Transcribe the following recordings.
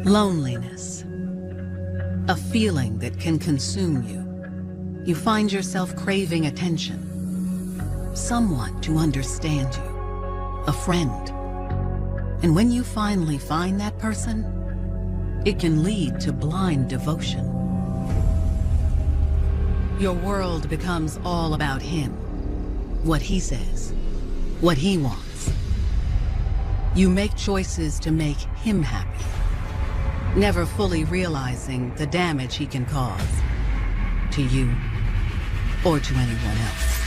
Loneliness. A feeling that can consume you. You find yourself craving attention. Someone to understand you. A friend. And when you finally find that person, it can lead to blind devotion. Your world becomes all about him. What he says. What he wants. You make choices to make him happy, never fully realizing the damage he can cause to you or to anyone else.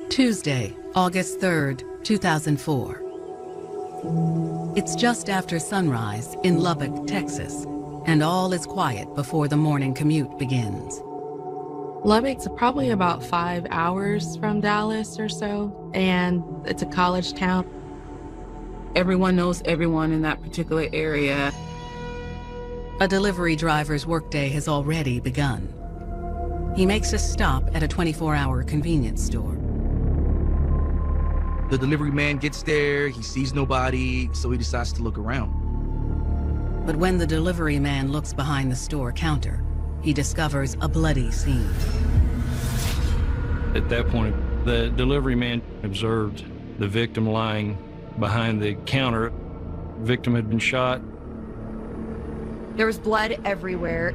Tuesday, August 3rd, 2004. It's just after sunrise in Lubbock, Texas, and all is quiet before the morning commute begins. Lubbock's probably about 5 hours from Dallas or so, and it's a college town. Everyone knows everyone in that particular area. A delivery driver's workday has already begun. He makes a stop at a 24-hour convenience store. The delivery man gets there, he sees nobody, so he decides to look around. But when the delivery man looks behind the store counter, he discovers a bloody scene. At that point, the delivery man observed the victim lying behind the counter. The victim had been shot. There was blood everywhere,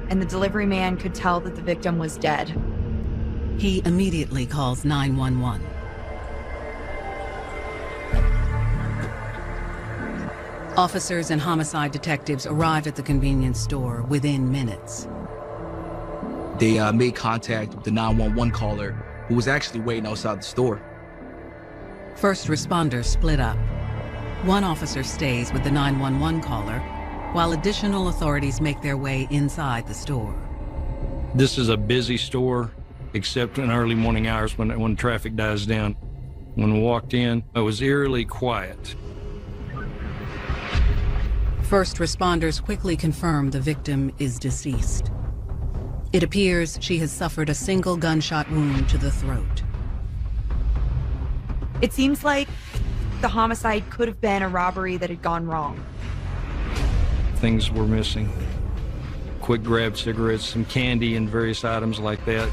and the delivery man could tell that the victim was dead. He immediately calls 911. Officers and homicide detectives arrived at the convenience store within minutes. They made contact with the 911 caller, who was actually waiting outside the store. First responders split up. One officer stays with the 911 caller, while additional authorities make their way inside the store. This is a busy store, except in early morning hours when traffic dies down. When we walked in, it was eerily quiet. First responders quickly confirm the victim is deceased. It appears she has suffered a single gunshot wound to the throat. It seems like the homicide could have been a robbery that had gone wrong. Things were missing. Quick grab cigarettes, some candy, and various items like that.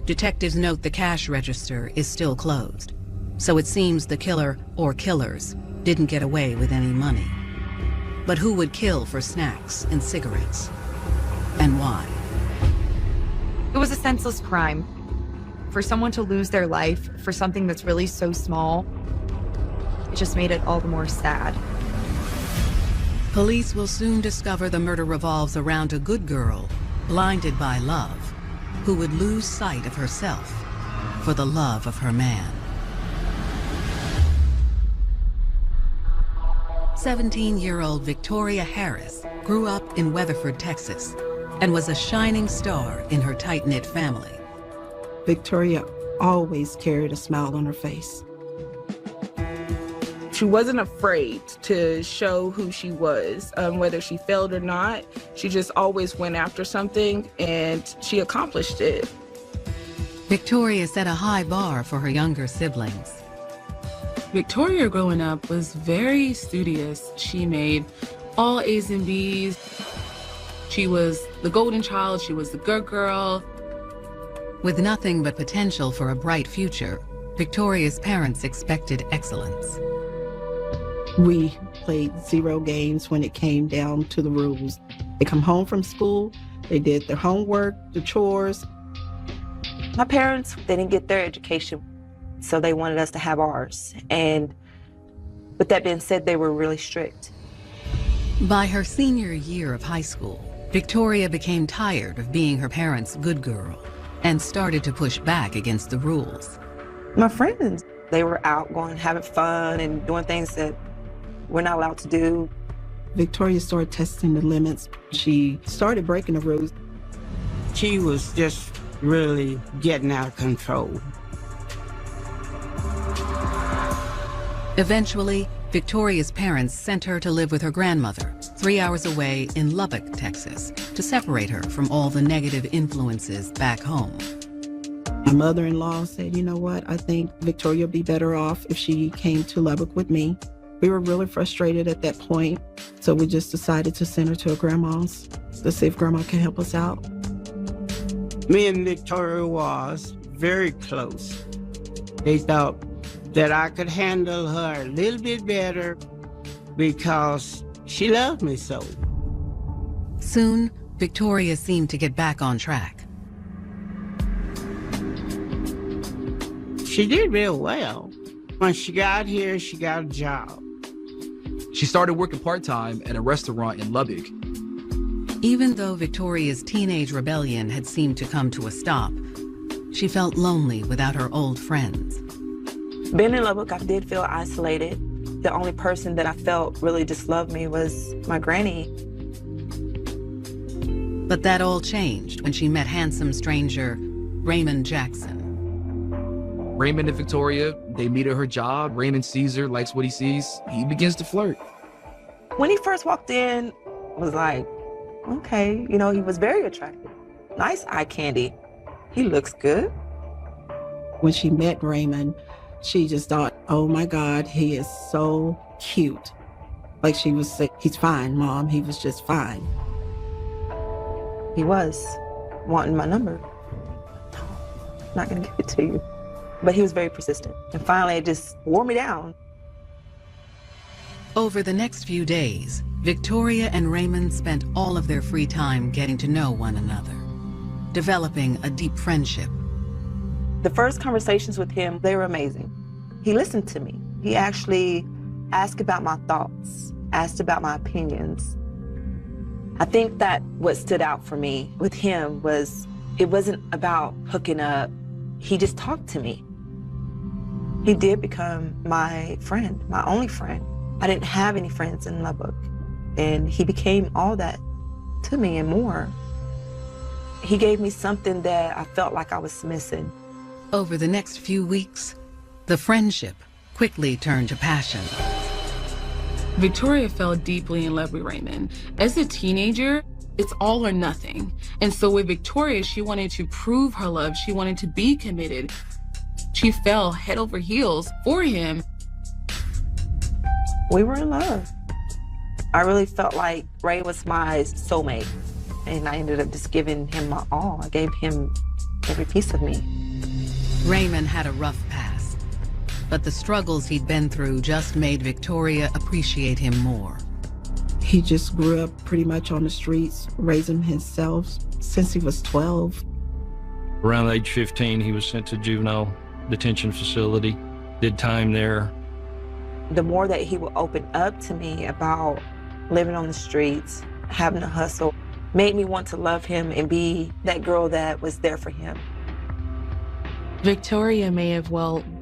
Detectives note the cash register is still closed, so it seems the killer or killers didn't get away with any money. But who would kill for snacks and cigarettes? And why? It was a senseless crime. For someone to lose their life for something that's really so small, it just made it all the more sad. Police will soon discover the murder revolves around a good girl, blinded by love, who would lose sight of herself for the love of her man. 17-year-old Victoria Harris grew up in Weatherford, Texas, and was a shining star in her tight-knit family. Victoria always carried a smile on her face. She wasn't afraid to show who she was, whether she failed or not. She just always went after something, and she accomplished it. Victoria set a high bar for her younger siblings. Victoria growing up was very studious. She made all A's and B's. She was the golden child, she was the good girl. With nothing but potential for a bright future, Victoria's parents expected excellence. We played zero games when it came down to the rules. They come home from school, they did their homework, the chores. My parents, they didn't get their education, so they wanted us to have ours. And with that being said, they were really strict. By her senior year of high school, Victoria became tired of being her parents' good girl and started to push back against the rules. My friends, they were out going, having fun and doing things that we're not allowed to do. Victoria started testing the limits. She started breaking the rules. She was just really getting out of control. Eventually, Victoria's parents sent her to live with her grandmother, 3 hours away in Lubbock, Texas, to separate her from all the negative influences back home. My mother-in-law said, you know what, I think Victoria would be better off if she came to Lubbock with me. We were really frustrated at that point, so we just decided to send her to her grandma's to see if grandma can help us out. Me and Victoria was very close. They thought that I could handle her a little bit better because she loved me so. Soon, Victoria seemed to get back on track. She did real well. When she got here, she got a job. She started working part-time at a restaurant in Lubbock. Even though Victoria's teenage rebellion had seemed to come to a stop, she felt lonely without her old friends. Being in Lubbock, I did feel isolated. The only person that I felt really just loved me was my granny. But that all changed when she met handsome stranger Raymond Jackson. Raymond and Victoria, they meet at her job. Raymond sees her, likes what he sees. He begins to flirt. When he first walked in, I was like, okay, you know, he was very attractive. Nice eye candy. He looks good. When she met Raymond, she just thought, oh my God, he is so cute. Like she was sick. He's fine, Mom. He was just fine. He was wanting my number. No, I'm not gonna give it to you. But he was very persistent. And finally, it just wore me down. Over the next few days, Victoria and Raymond spent all of their free time getting to know one another, developing a deep friendship. The first conversations with him, they were amazing. He listened to me. He actually asked about my thoughts, asked about my opinions. I think that what stood out for me with him was it wasn't about hooking up. He just talked to me. He did become my friend, my only friend. I didn't have any friends in Lubbock, and he became all that to me and more. He gave me something that I felt like I was missing. Over the next few weeks, the friendship quickly turned to passion. Victoria fell deeply in love with Raymond. As a teenager, it's all or nothing. And so with Victoria, she wanted to prove her love. She wanted to be committed. She fell head over heels for him. We were in love. I really felt like Ray was my soulmate, and I ended up just giving him my all. I gave him every piece of me. Raymond had a rough past, but the struggles he'd been through just made Victoria appreciate him more. He just grew up pretty much on the streets, raising himself since he was 12. Around age 15, he was sent to juvenile detention facility, did time there. The more that he would open up to me about living on the streets, having to hustle, made me want to love him and be that girl that was there for him. Victoria may have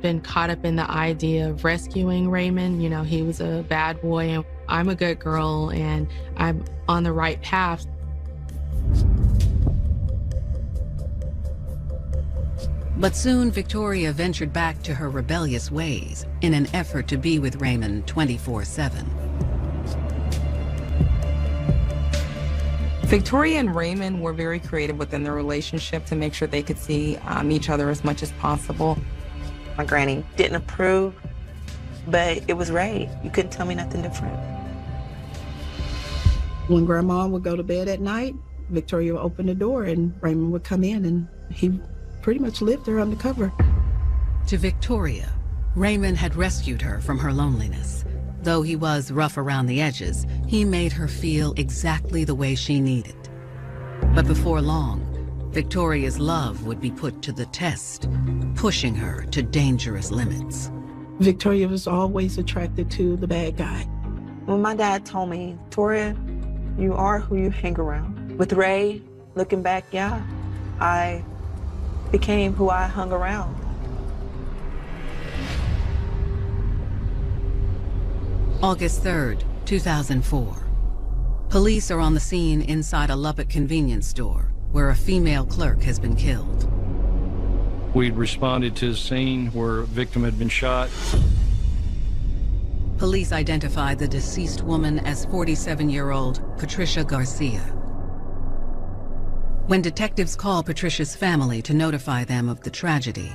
been caught up in the idea of rescuing Raymond. You know, he was a bad boy and I'm a good girl and I'm on the right path. But soon Victoria ventured back to her rebellious ways in an effort to be with Raymond 24/7. Victoria and Raymond were very creative within their relationship to make sure they could see each other as much as possible. My granny didn't approve, but it was Ray. You couldn't tell me nothing different. When Grandma would go to bed at night, Victoria would open the door and Raymond would come in, and he pretty much lived there undercover. To Victoria, Raymond had rescued her from her loneliness. Though he was rough around the edges, he made her feel exactly the way she needed. But before long, Victoria's love would be put to the test, pushing her to dangerous limits. Victoria was always attracted to the bad guy. When my dad told me, Victoria, you are who you hang around. With Ray, looking back, yeah, I became who I hung around. August 3rd, 2004. Police are on the scene inside a Lubbock convenience store where a female clerk has been killed. We'd responded to the scene where a victim had been shot. Police identified the deceased woman as 47-year-old Patricia Garcia. When detectives called Patricia's family to notify them of the tragedy,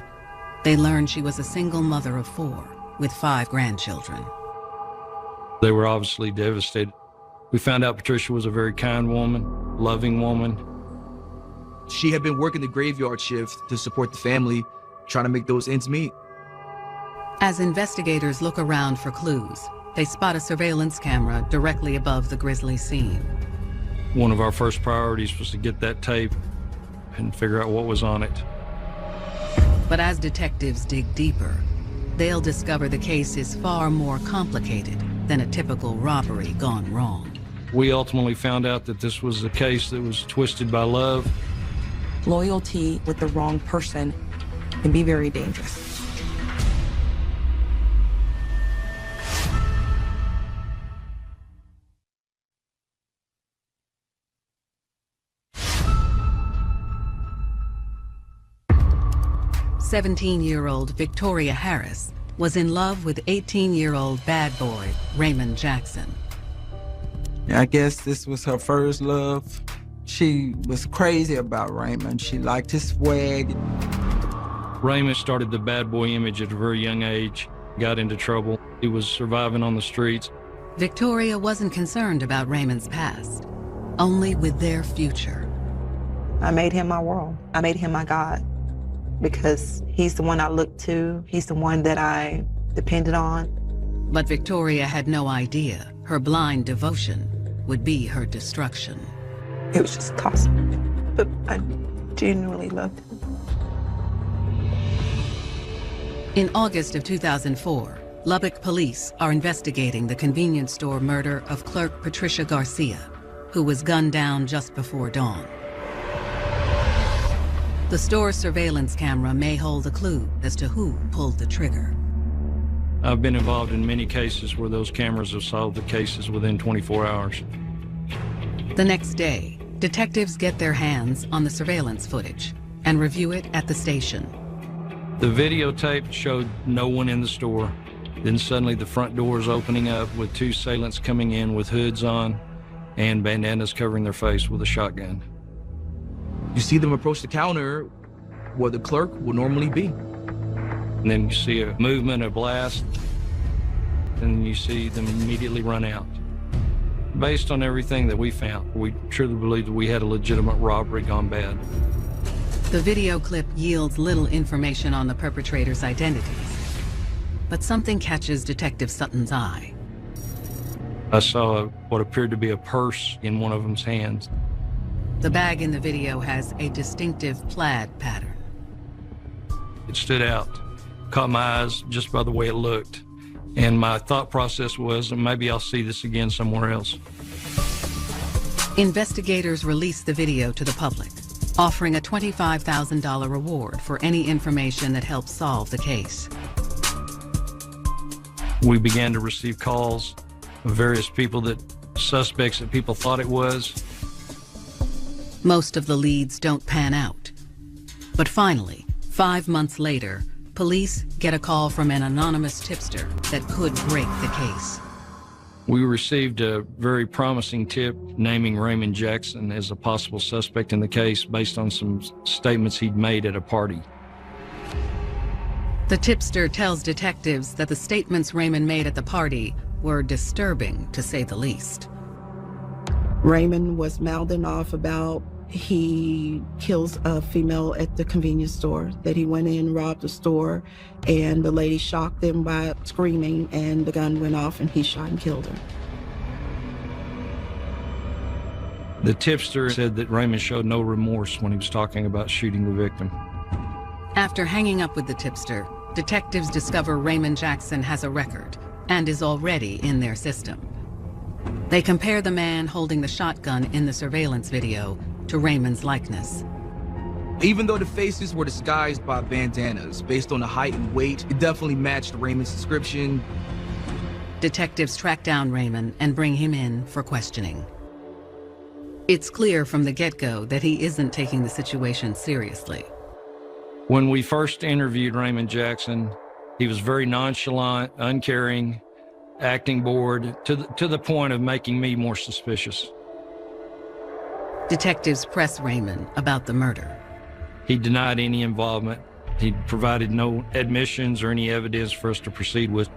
they learned she was a single mother of 4 with 5 grandchildren. They were obviously devastated. We found out Patricia was a very kind woman, loving woman. She had been working the graveyard shift to support the family, trying to make those ends meet. As investigators look around for clues, they spot a surveillance camera directly above the grisly scene. One of our first priorities was to get that tape and figure out what was on it. But as detectives dig deeper, they'll discover the case is far more complicated than a typical robbery gone wrong. We ultimately found out that this was a case that was twisted by love. Loyalty with the wrong person can be very dangerous. "17-year-old Victoria Harris was in love with 18-year-old bad boy Raymond Jackson. I guess this was her first love. She was crazy about Raymond. She liked his swag. Raymond started the bad boy image at a very young age, got into trouble. He was surviving on the streets. Victoria wasn't concerned about Raymond's past, only with their future. I made him my world. I made him my God because he's the one I looked to. He's the one that I depended on. But Victoria had no idea her blind devotion would be her destruction. It was just toxic, but I genuinely loved him. In August of 2004, Lubbock police are investigating the convenience store murder of clerk Patricia Garcia, who was gunned down just before dawn. The store's surveillance camera may hold a clue as to who pulled the trigger. I've been involved in many cases where those cameras have solved the cases within 24 hours. The next day, detectives get their hands on the surveillance footage and review it at the station. The videotape showed no one in the store. Then suddenly the front door is opening up with 2 assailants coming in with hoods on and bandanas covering their face with a shotgun. You see them approach the counter where the clerk will normally be. And then you see a movement, a blast, and you see them immediately run out. Based on everything that we found, we truly believe that we had a legitimate robbery gone bad. The video clip yields little information on the perpetrators' identities, but something catches Detective Sutton's eye. I saw what appeared to be a purse in one of them's hands. The bag in the video has a distinctive plaid pattern. It stood out, caught my eyes just by the way it looked. And my thought process was, maybe I'll see this again somewhere else. Investigators released the video to the public, offering a $25,000 reward for any information that helps solve the case. We began to receive calls of various suspects that people thought it was. Most of the leads don't pan out. But finally, 5 months later, police get a call from an anonymous tipster that could break the case. We received a very promising tip naming Raymond Jackson as a possible suspect in the case based on some statements he'd made at a party. The tipster tells detectives that the statements Raymond made at the party were disturbing, to say the least. Raymond was mouthing off about he kills a female at the convenience store, that he went in, robbed the store, and the lady shocked him by screaming, and the gun went off and he shot and killed her. The tipster said that Raymond showed no remorse when he was talking about shooting the victim. After hanging up with the tipster, detectives discover Raymond Jackson has a record and is already in their system. They compare the man holding the shotgun in the surveillance video to Raymond's likeness. Even though the faces were disguised by bandanas, based on the height and weight, it definitely matched Raymond's description. Detectives track down Raymond and bring him in for questioning. It's clear from the get-go that he isn't taking the situation seriously. When we first interviewed Raymond Jackson, he was very nonchalant, uncaring, acting bored to the point of making me more suspicious. Detectives press Raymond about the murder. He denied any involvement. He provided no admissions or any evidence for us to proceed with.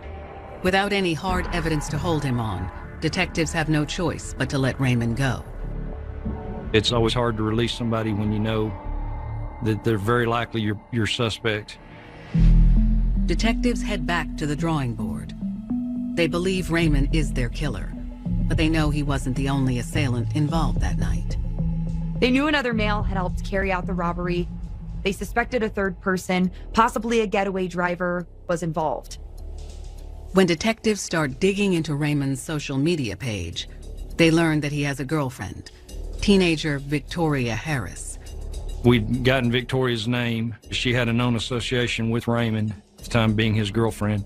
Without any hard evidence to hold him on, detectives have no choice but to let Raymond go. It's always hard to release somebody when you know that they're very likely your suspect. Detectives head back to the drawing board. They believe Raymond is their killer, but they know he wasn't the only assailant involved that night. They knew another male had helped carry out the robbery. They suspected a third person, possibly a getaway driver, was involved. When detectives start digging into Raymond's social media page, they learn that he has a girlfriend, teenager Victoria Harris. We'd gotten Victoria's name. She had a known association with Raymond, at the time being his girlfriend.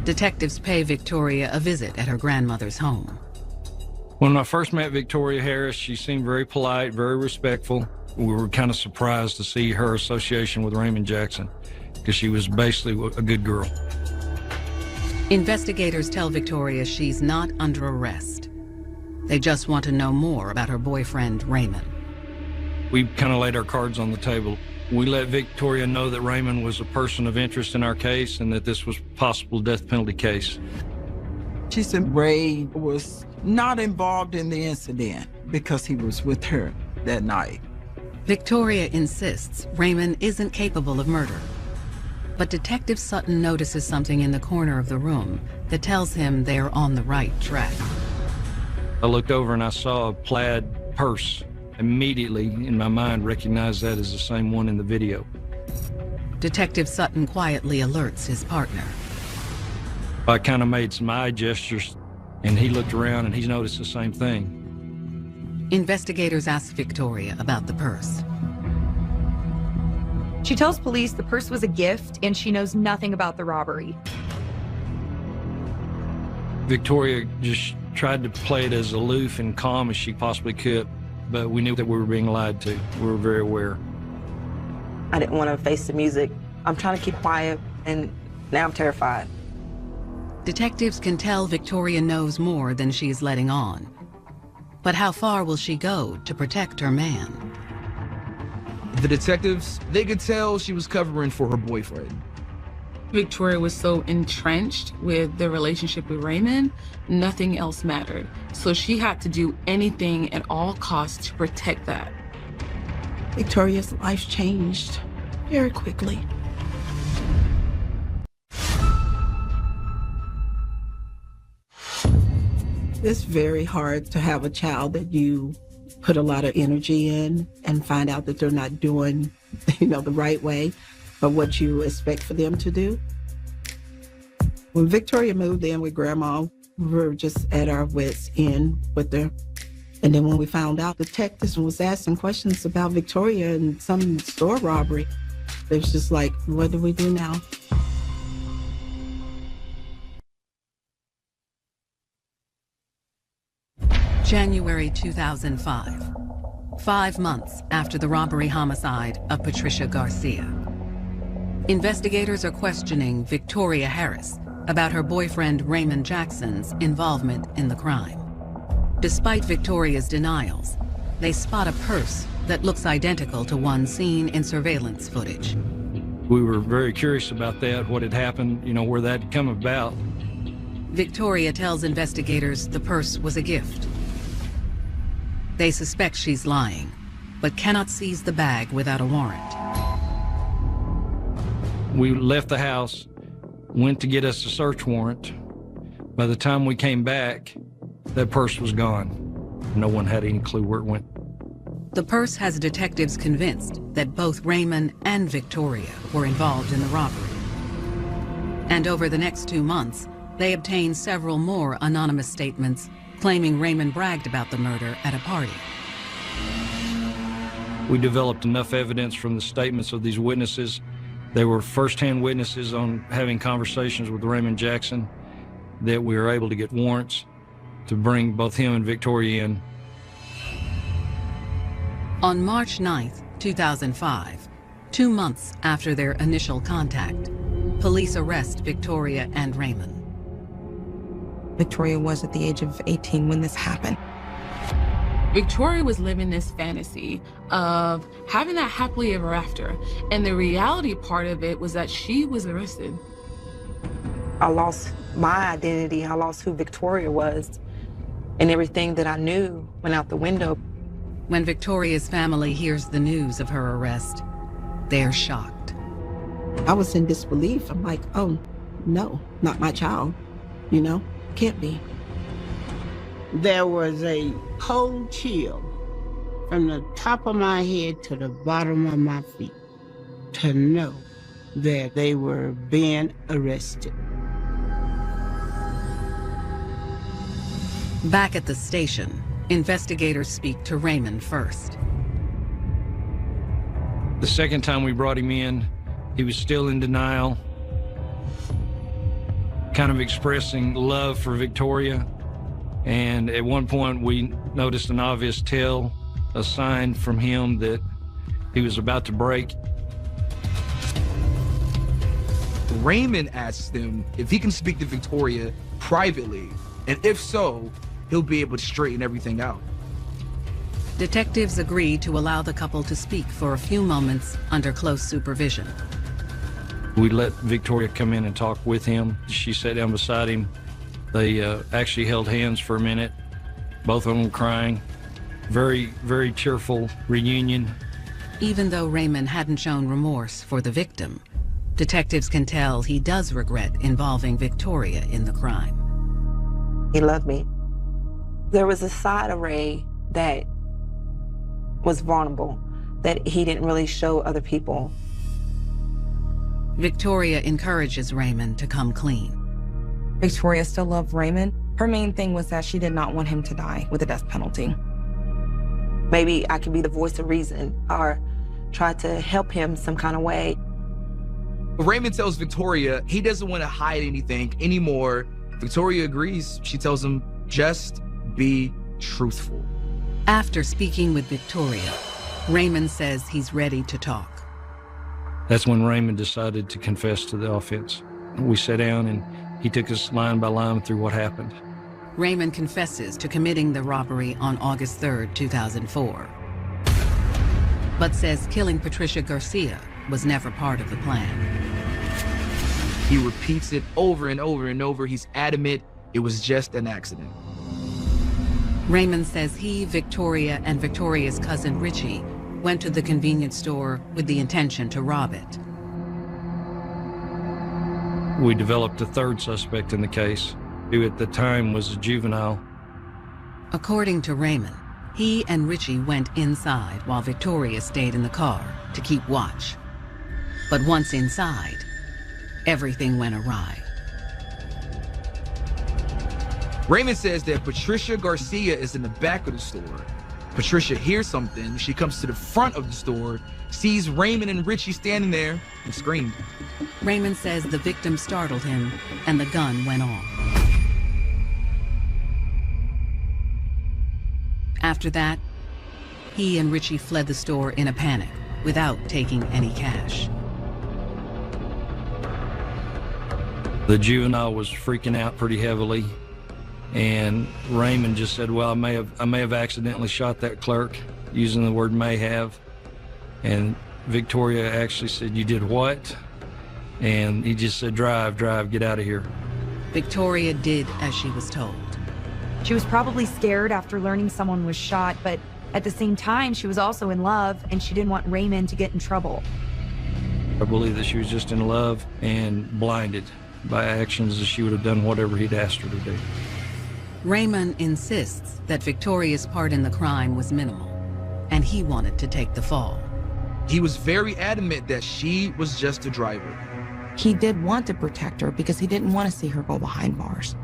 Detectives pay Victoria a visit at her grandmother's home. When I first met Victoria Harris, she seemed very polite, very respectful. We were kind of surprised to see her association with Raymond Jackson, because she was basically a good girl. Investigators tell Victoria she's not under arrest. They just want to know more about her boyfriend, Raymond. We kind of laid our cards on the table. We let Victoria know that Raymond was a person of interest in our case and that this was a possible death penalty case. She said Ray was not involved in the incident because he was with her that night. Victoria insists Raymond isn't capable of murder. But Detective Sutton notices something in the corner of the room that tells him they're on the right track. I looked over and I saw a plaid purse. Immediately, in my mind, recognized that as the same one in the video. Detective Sutton quietly alerts his partner. I kind of made some eye gestures, and he looked around and he noticed the same thing. Investigators ask Victoria about the purse. She tells police the purse was a gift and she knows nothing about the robbery. Victoria just tried to play it as aloof and calm as she possibly could, but we knew that we were being lied to. We were very aware. I didn't want to face the music. I'm trying to keep quiet, and now I'm terrified. Detectives can tell Victoria knows more than she's letting on. But how far will she go to protect her man? The detectives, they could tell she was covering for her boyfriend. Victoria was so entrenched with the relationship with Raymond, nothing else mattered. So she had to do anything at all costs to protect that. Victoria's life changed very quickly. It's very hard to have a child that you put a lot of energy in and find out that they're not doing, the right way or what you expect for them to do. When Victoria moved in with Grandma, we were just at our wits' end with her. And then when we found out the detectives was asking questions about Victoria and some store robbery, it was just like, what do we do now? January 2005, 5 months after the robbery homicide of Patricia Garcia. Investigators are questioning Victoria Harris about her boyfriend Raymond Jackson's involvement in the crime. Despite Victoria's denials, they spot a purse that looks identical to one seen in surveillance footage. We were very curious about that, what had happened, where that had come about. Victoria tells investigators the purse was a gift. They suspect she's lying, but cannot seize the bag without a warrant. We left the house, went to get us a search warrant. By the time we came back, that purse was gone. No one had any clue where it went. The purse has detectives convinced that both Raymond and Victoria were involved in the robbery. And over the next 2 months, they obtained several more anonymous statements claiming Raymond bragged about the murder at a party. We developed enough evidence from the statements of these witnesses. They were first-hand witnesses on having conversations with Raymond Jackson that we were able to get warrants to bring both him and Victoria in. On March 9th, 2005, 2 months after their initial contact, police arrest Victoria and Raymond. Victoria was at the age of 18 when this happened. Victoria was living this fantasy of having that happily ever after. And the reality part of it was that she was arrested. I lost my identity. I lost who Victoria was. And everything that I knew went out the window. When Victoria's family hears the news of her arrest, they're shocked. I was in disbelief. I'm like, oh, no, not my child. You know, can't be. There was a cold chill from the top of my head to the bottom of my feet to know that they were being arrested. Back at the station, investigators speak to Raymond first. The second time we brought him in, he was still in denial, kind of expressing love for Victoria. And at one point, we noticed an obvious tell, a sign from him that he was about to break. Raymond asks him if he can speak to Victoria privately, and if so, he'll be able to straighten everything out. Detectives agree to allow the couple to speak for a few moments under close supervision. We let Victoria come in and talk with him. She sat down beside him. They actually held hands for a minute, both of them crying. Very, very cheerful reunion. Even though Raymond hadn't shown remorse for the victim, detectives can tell he does regret involving Victoria in the crime. He loved me. There was a side of Ray that was vulnerable, that he didn't really show other people. Victoria encourages Raymond to come clean. Victoria still loved Raymond. Her main thing was that she did not want him to die with a death penalty. Maybe I could be the voice of reason or try to help him some kind of way. Raymond tells Victoria he doesn't want to hide anything anymore. Victoria agrees. She tells him, just be truthful. After speaking with Victoria, Raymond says he's ready to talk. That's when Raymond decided to confess to the offense. We sat down and he took us line by line through what happened. Raymond confesses to committing the robbery on August 3rd, 2004, but says killing Patricia Garcia was never part of the plan. He repeats it over and over and over. He's adamant it was just an accident. Raymond says he, Victoria, and Victoria's cousin Richie went to the convenience store with the intention to rob it. We developed a third suspect in the case, who at the time was a juvenile. According to Raymond, he and Richie went inside while Victoria stayed in the car to keep watch. But once inside, everything went awry. Raymond says that Patricia Garcia is in the back of the store. Patricia hears something. She comes to the front of the store, sees Raymond and Richie standing there, and screamed. Raymond says the victim startled him and the gun went off. After that, he and Richie fled the store in a panic without taking any cash. The juvenile was freaking out pretty heavily, and Raymond just said, well, I may have accidentally shot that clerk, using the word may have. And Victoria actually said, you did what? And he just said, drive, get out of here. Victoria did as she was told. She was probably scared after learning someone was shot, but at the same time, she was also in love, and she didn't want Raymond to get in trouble. I believe that she was just in love and blinded by actions that she would have done whatever he'd asked her to do. Raymond insists that Victoria's part in the crime was minimal, and he wanted to take the fall. He was very adamant that she was just a driver. He did want to protect her because he didn't want to see her go behind bars.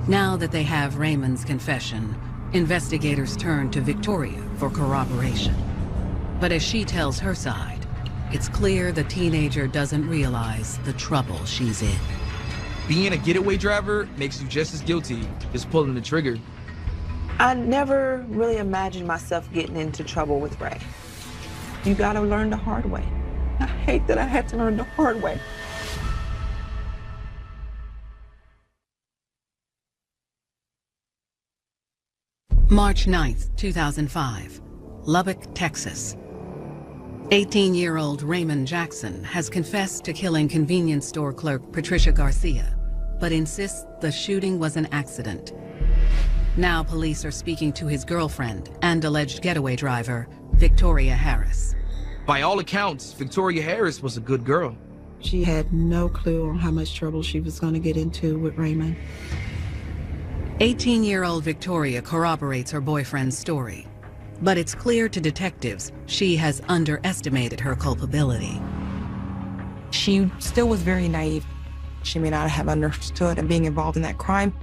Now that they have Raymond's confession, investigators turn to Victoria for corroboration. But as she tells her side, it's clear the teenager doesn't realize the trouble she's in. Being a getaway driver makes you just as guilty as pulling the trigger. I never really imagined myself getting into trouble with Ray. You gotta learn the hard way. I hate that I had to learn the hard way. March 9th, 2005, Lubbock, Texas. 18-year-old Raymond Jackson has confessed to killing convenience store clerk Patricia Garcia, but insists the shooting was an accident. Now police are speaking to his girlfriend and alleged getaway driver, Victoria Harris. By all accounts, Victoria Harris was a good girl. She had no clue on how much trouble she was going to get into with Raymond. 18-year-old Victoria corroborates her boyfriend's story, but it's clear to detectives she has underestimated her culpability. She still was very naive. She may not have understood that being involved in that crime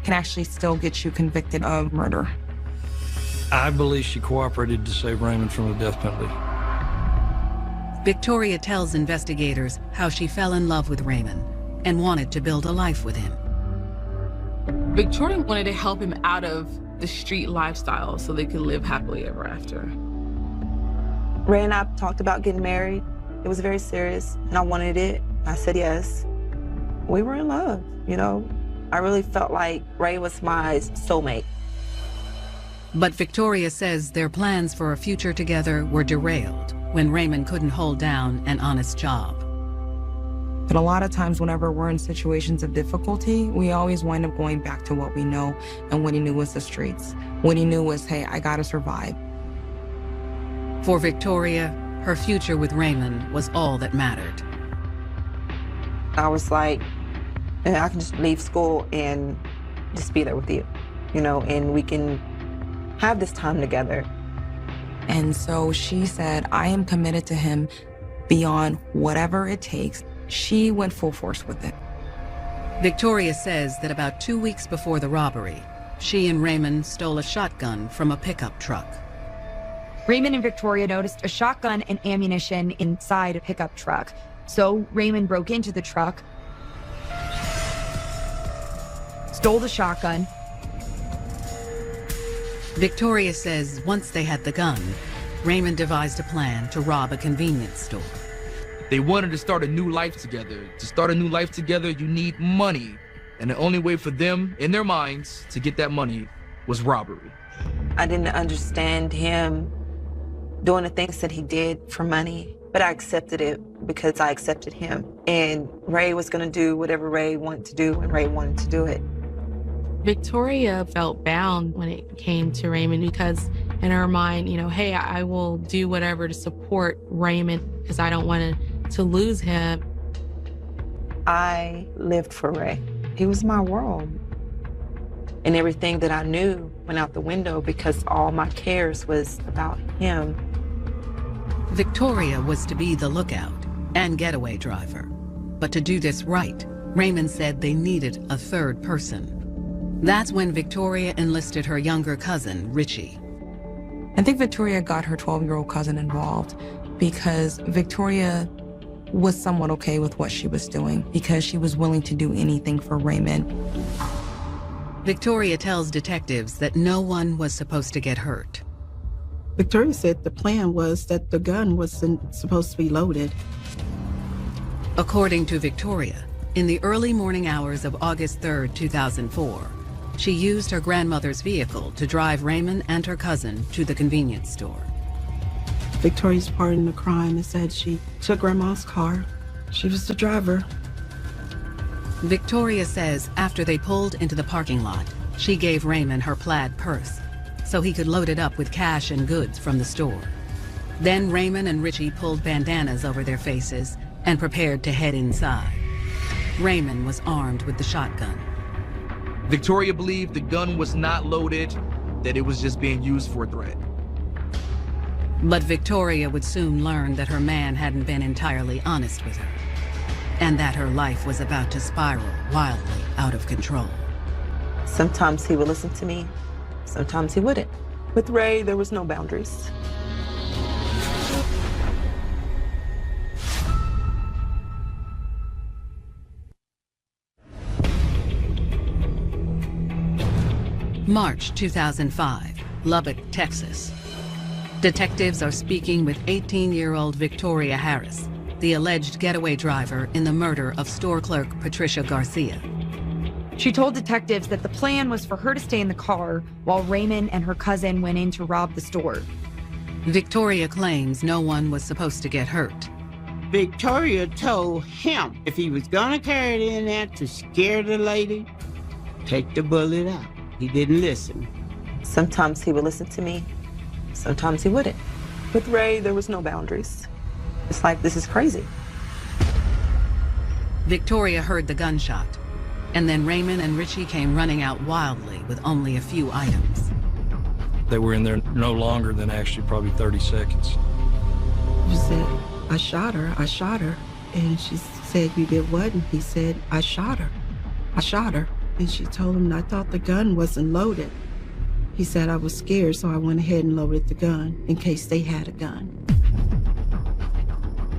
can actually still get you convicted of murder. I believe she cooperated to save Raymond from the death penalty. Victoria tells investigators how she fell in love with Raymond and wanted to build a life with him. Victoria wanted to help him out of the street lifestyle so they could live happily ever after. Ray and I talked about getting married. It was very serious, and I wanted it. I said yes. We were in love, you know. I really felt like Ray was my soulmate. But Victoria says their plans for a future together were derailed when Raymond couldn't hold down an honest job. But a lot of times whenever we're in situations of difficulty, we always wind up going back to what we know, and what he knew was the streets. What he knew was, hey, I gotta survive. For Victoria, her future with Raymond was all that mattered. I was like, I can just leave school and just be there with you, you know, and we can have this time together. And so she said, I am committed to him beyond whatever it takes. She went full force with it. Victoria says that about 2 weeks before the robbery, she and Raymond stole a shotgun from a pickup truck. Raymond and Victoria noticed a shotgun and ammunition inside a pickup truck. So Raymond broke into the truck, stole the shotgun. Victoria says once they had the gun, Raymond devised a plan to rob a convenience store. They wanted to start a new life together. To start a new life together, you need money. And the only way for them, in their minds, to get that money was robbery. I didn't understand him doing the things that he did for money, but I accepted it because I accepted him. And Ray was gonna do whatever Ray wanted to do when Ray wanted to do it. Victoria felt bound when it came to Raymond because in her mind, you know, hey, I will do whatever to support Raymond because I don't want to lose him. I lived for Ray. He was my world. And everything that I knew went out the window because all my cares was about him. Victoria was to be the lookout and getaway driver. But to do this right, Raymond said they needed a third person. That's when Victoria enlisted her younger cousin, Richie. I think Victoria got her 12-year-old cousin involved because Victoria was somewhat okay with what she was doing because she was willing to do anything for Raymond. Victoria tells detectives that no one was supposed to get hurt. Victoria said the plan was that the gun wasn't supposed to be loaded. According to Victoria, in the early morning hours of August 3rd, 2004, she used her grandmother's vehicle to drive Raymond and her cousin to the convenience store. Victoria's part in the crime is that she took Grandma's car. She was the driver. Victoria says after they pulled into the parking lot, she gave Raymond her plaid purse so he could load it up with cash and goods from the store. Then Raymond and Richie pulled bandanas over their faces and prepared to head inside. Raymond was armed with the shotgun. Victoria believed the gun was not loaded, that it was just being used for a threat. But Victoria would soon learn that her man hadn't been entirely honest with her, and that her life was about to spiral wildly out of control. Sometimes he would listen to me, sometimes he wouldn't. With Ray, there was no boundaries. March 2005, Lubbock, Texas. Detectives are speaking with 18-year-old Victoria Harris, the alleged getaway driver in the murder of store clerk Patricia Garcia. She told detectives that the plan was for her to stay in the car while Raymond and her cousin went in to rob the store. Victoria claims no one was supposed to get hurt. Victoria told him if he was gonna carry it in there to scare the lady, take the bullet out. He didn't listen. Sometimes he would listen to me, sometimes he wouldn't. With Ray, there was no boundaries. It's like, this is crazy. Victoria heard the gunshot, and then Raymond and Richie came running out wildly with only a few items. They were in there no longer than actually probably 30 seconds. She said, I shot her. And she said, you did what? And he said, I shot her. And she told him, I thought the gun wasn't loaded. He said, I was scared, so I went ahead and loaded the gun in case they had a gun.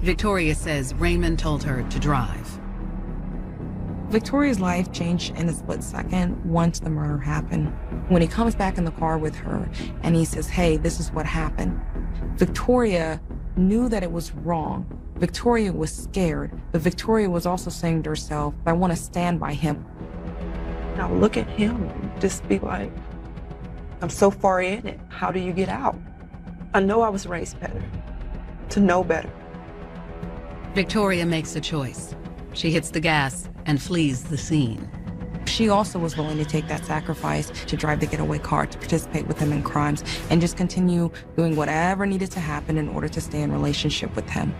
Victoria says Raymond told her to drive. Victoria's life changed in a split second once the murder happened. When he comes back in the car with her and he says, hey, this is what happened, Victoria knew that it was wrong. Victoria was scared, but Victoria was also saying to herself, I want to stand by him. Now look at him and just be like, I'm so far in it. How do you get out? I know I was raised better, to know better. Victoria makes a choice. She hits the gas and flees the scene. She also was willing to take that sacrifice to drive the getaway car, to participate with him in crimes, and just continue doing whatever needed to happen in order to stay in relationship with him.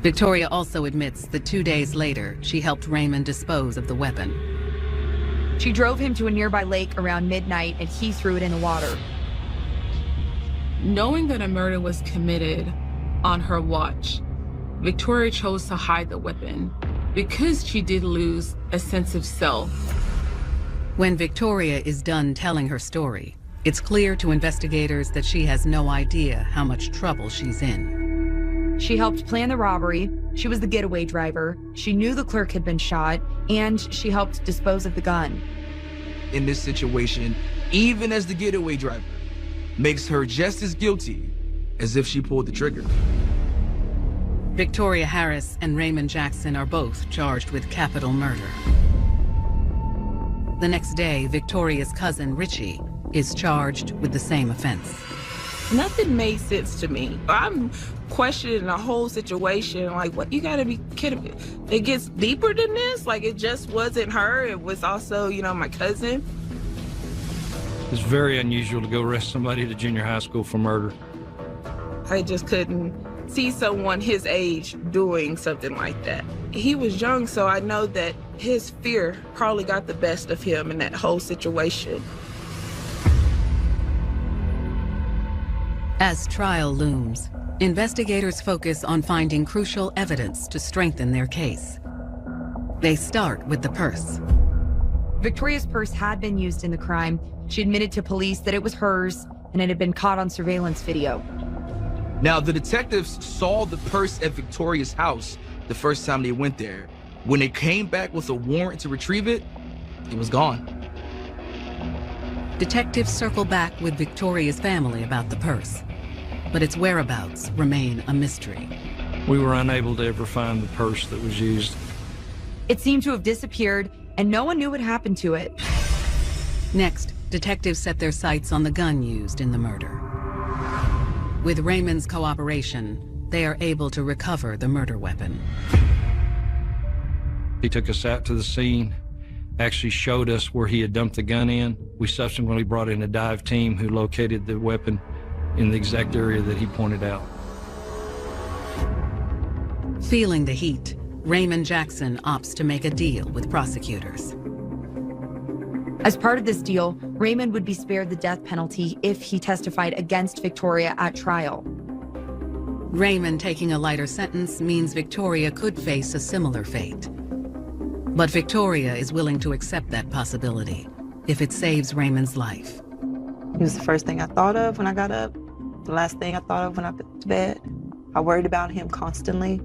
Victoria also admits that 2 days later, she helped Raymond dispose of the weapon. She drove him to a nearby lake around midnight and he threw it in the water. Knowing that a murder was committed on her watch, Victoria chose to hide the weapon because she did lose a sense of self. When Victoria is done telling her story, it's clear to investigators that she has no idea how much trouble she's in. She helped plan the robbery, she was the getaway driver, she knew the clerk had been shot, and she helped dispose of the gun. In this situation, even as the getaway driver, makes her just as guilty as if she pulled the trigger. Victoria Harris and Raymond Jackson are both charged with capital murder. The next day, Victoria's cousin, Richie, is charged with the same offense. Nothing made sense to me. I'm questioning the whole situation. Like, what? You gotta be kidding me. It gets deeper than this? Like, it just wasn't her. It was also, my cousin. It's very unusual to go arrest somebody at a junior high school for murder. I just couldn't see someone his age doing something like that. He was young, so I know that his fear probably got the best of him in that whole situation. As trial looms, investigators focus on finding crucial evidence to strengthen their case. They start with the purse. Victoria's purse had been used in the crime. She admitted to police that it was hers and it had been caught on surveillance video. Now, the detectives saw the purse at Victoria's house the first time they went there. When they came back with a warrant to retrieve it, it was gone. Detectives circle back with Victoria's family about the purse, but its whereabouts remain a mystery. We were unable to ever find the purse that was used. It seemed to have disappeared, and no one knew what happened to it. Next, detectives set their sights on the gun used in the murder. With Raymond's cooperation, they are able to recover the murder weapon. He took us out to the scene, actually showed us where he had dumped the gun in. We subsequently brought in a dive team who located the weapon in the exact area that he pointed out. Feeling the heat, Raymond Jackson opts to make a deal with prosecutors. As part of this deal, Raymond would be spared the death penalty if he testified against Victoria at trial. Raymond taking a lighter sentence means Victoria could face a similar fate. But Victoria is willing to accept that possibility if it saves Raymond's life. He was the first thing I thought of when I got up, the last thing I thought of when I went to bed. I worried about him constantly.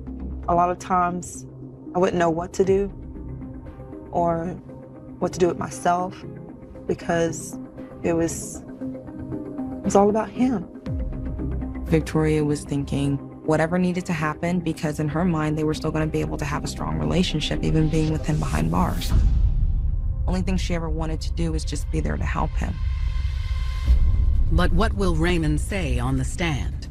A lot of times, I wouldn't know what to do or what to do with myself because it was all about him. Victoria was thinking, whatever needed to happen, because in her mind, they were still going to be able to have a strong relationship, even being with him behind bars. Only thing she ever wanted to do is just be there to help him. But what will Raymond say on the stand?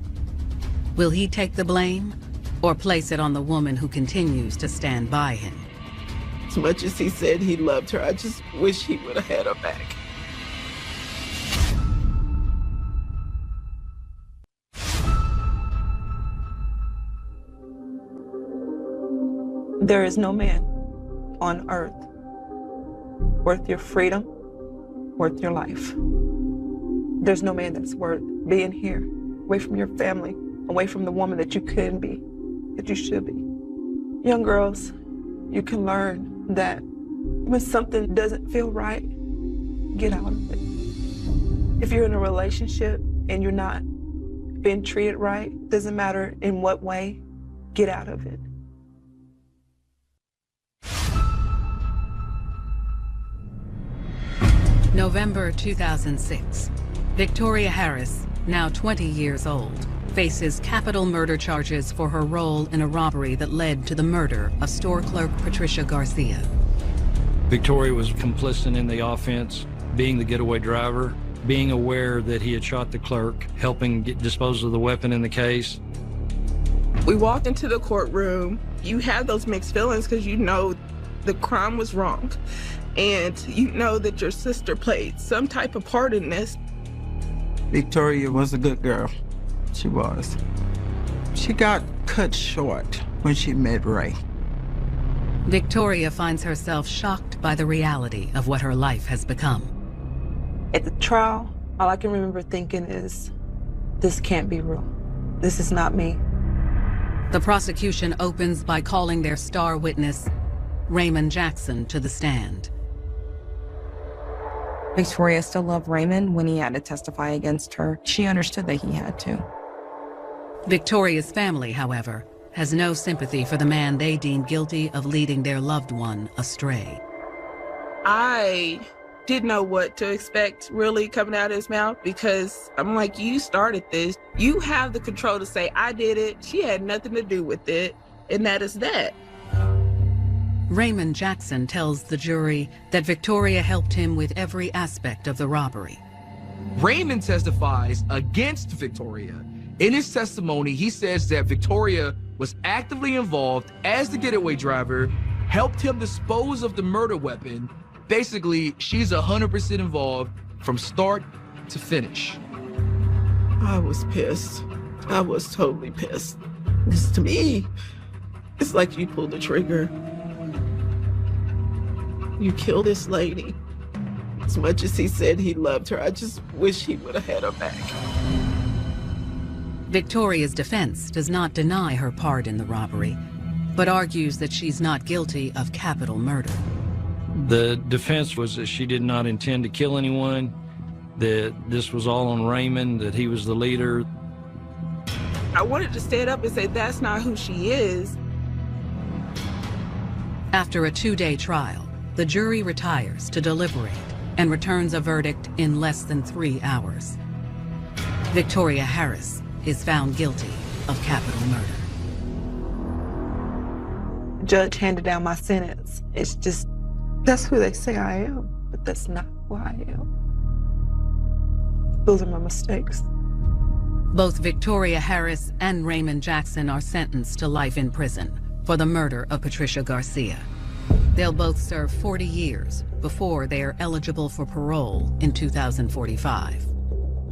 Will he take the blame or place it on the woman who continues to stand by him? As much as he said he loved her, I just wish he would have had her back. There is no man on earth worth your freedom, worth your life. There's no man that's worth being here, away from your family, away from the woman that you could be, that you should be. Young girls, you can learn that when something doesn't feel right, get out of it. If you're in a relationship and you're not being treated right, doesn't matter in what way, get out of it. November 2006. Victoria Harris, now 20 years old, faces capital murder charges for her role in a robbery that led to the murder of store clerk Patricia Garcia. Victoria was complicit in the offense, being the getaway driver, being aware that he had shot the clerk, helping dispose of the weapon in the case. We walked into the courtroom. You have those mixed feelings because you know the crime was wrong. And you know that your sister played some type of part in this. Victoria was a good girl. She was. She got cut short when she met Ray. Victoria finds herself shocked by the reality of what her life has become. At the trial, all I can remember thinking is, this can't be real. This is not me. The prosecution opens by calling their star witness, Raymond Jackson, to the stand. Victoria still loved Raymond when he had to testify against her. She understood that he had to. Victoria's family, however, has no sympathy for the man they deem guilty of leading their loved one astray. I didn't know what to expect really coming out of his mouth because I'm like, you started this. You have the control to say, I did it. She had nothing to do with it. And that is that. Raymond Jackson tells the jury that Victoria helped him with every aspect of the robbery. Raymond testifies against Victoria. In his testimony, he says that Victoria was actively involved as the getaway driver, helped him dispose of the murder weapon. Basically, she's 100% involved from start to finish. I was pissed. I was totally pissed. This, to me, it's like you pulled the trigger. You killed this lady. As much as he said he loved her, I just wish he would have had her back. Victoria's defense does not deny her part in the robbery, but argues that she's not guilty of capital murder. The defense was that she did not intend to kill anyone, that this was all on Raymond, that he was the leader. I wanted to stand up and say, that's not who she is. After a 2-day trial, the jury retires to deliberate and returns a verdict in less than 3 hours. Victoria Harris is found guilty of capital murder. The judge handed down my sentence. It's just, that's who they say I am, but that's not who I am. Those are my mistakes. Both Victoria Harris and Raymond Jackson are sentenced to life in prison for the murder of Patricia Garcia. They'll both serve 40 years before they are eligible for parole in 2045.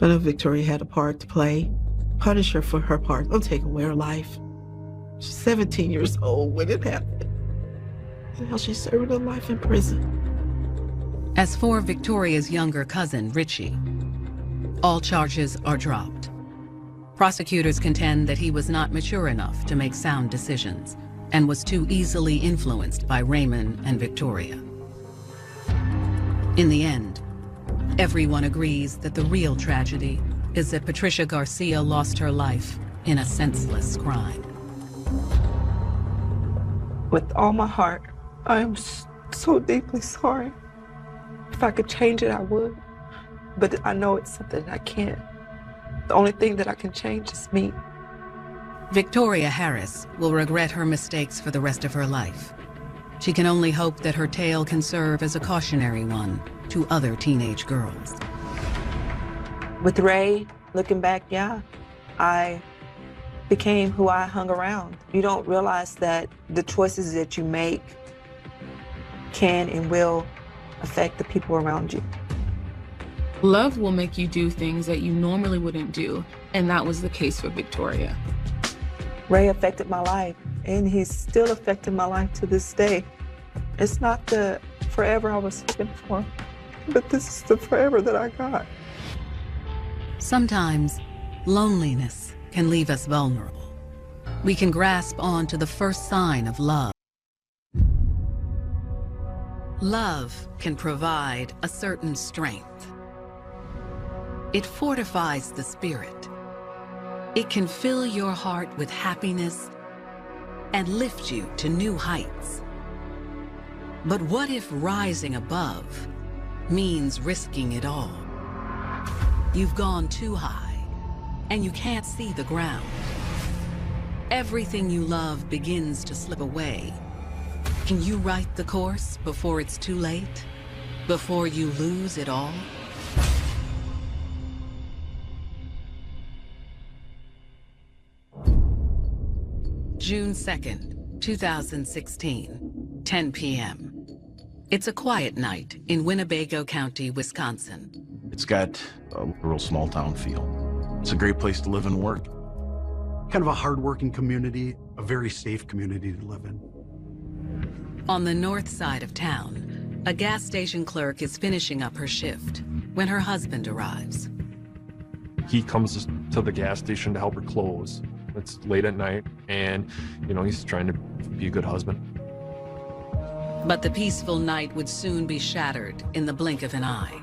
I know Victoria had a part to play. Punish her for her part. Don't take away her life. She's 17 years old when it happened. And now she's serving her life in prison. As for Victoria's younger cousin, Richie, all charges are dropped. Prosecutors contend that he was not mature enough to make sound decisions and was too easily influenced by Raymond and Victoria. In the end, everyone agrees that the real tragedy is that Patricia Garcia lost her life in a senseless crime. With all my heart, I am so deeply sorry. If I could change it, I would. But I know it's something I can't. The only thing that I can change is me. Victoria Harris will regret her mistakes for the rest of her life. She can only hope that her tale can serve as a cautionary one to other teenage girls. With Ray, looking back, yeah, I became who I hung around. You don't realize that the choices that you make can and will affect the people around you. Love will make you do things that you normally wouldn't do, and that was the case for Victoria. Ray affected my life, and he's still affecting my life to this day. It's not the forever I was looking for, but this is the forever that I got. Sometimes, loneliness can leave us vulnerable. We can grasp on to the first sign of love. Love can provide a certain strength. It fortifies the spirit. It can fill your heart with happiness and lift you to new heights. But what if rising above means risking it all? You've gone too high, and you can't see the ground. Everything you love begins to slip away. Can you right the course before it's too late? Before you lose it all? June 2nd, 2016, 10 p.m. It's a quiet night in Winnebago County, Wisconsin. It's got a real small town feel. It's a great place to live and work. Kind of a hardworking community, a very safe community to live in. On the north side of town, a gas station clerk is finishing up her shift when her husband arrives. He comes to the gas station to help her close. It's late at night, and, he's trying to be a good husband. But the peaceful night would soon be shattered in the blink of an eye.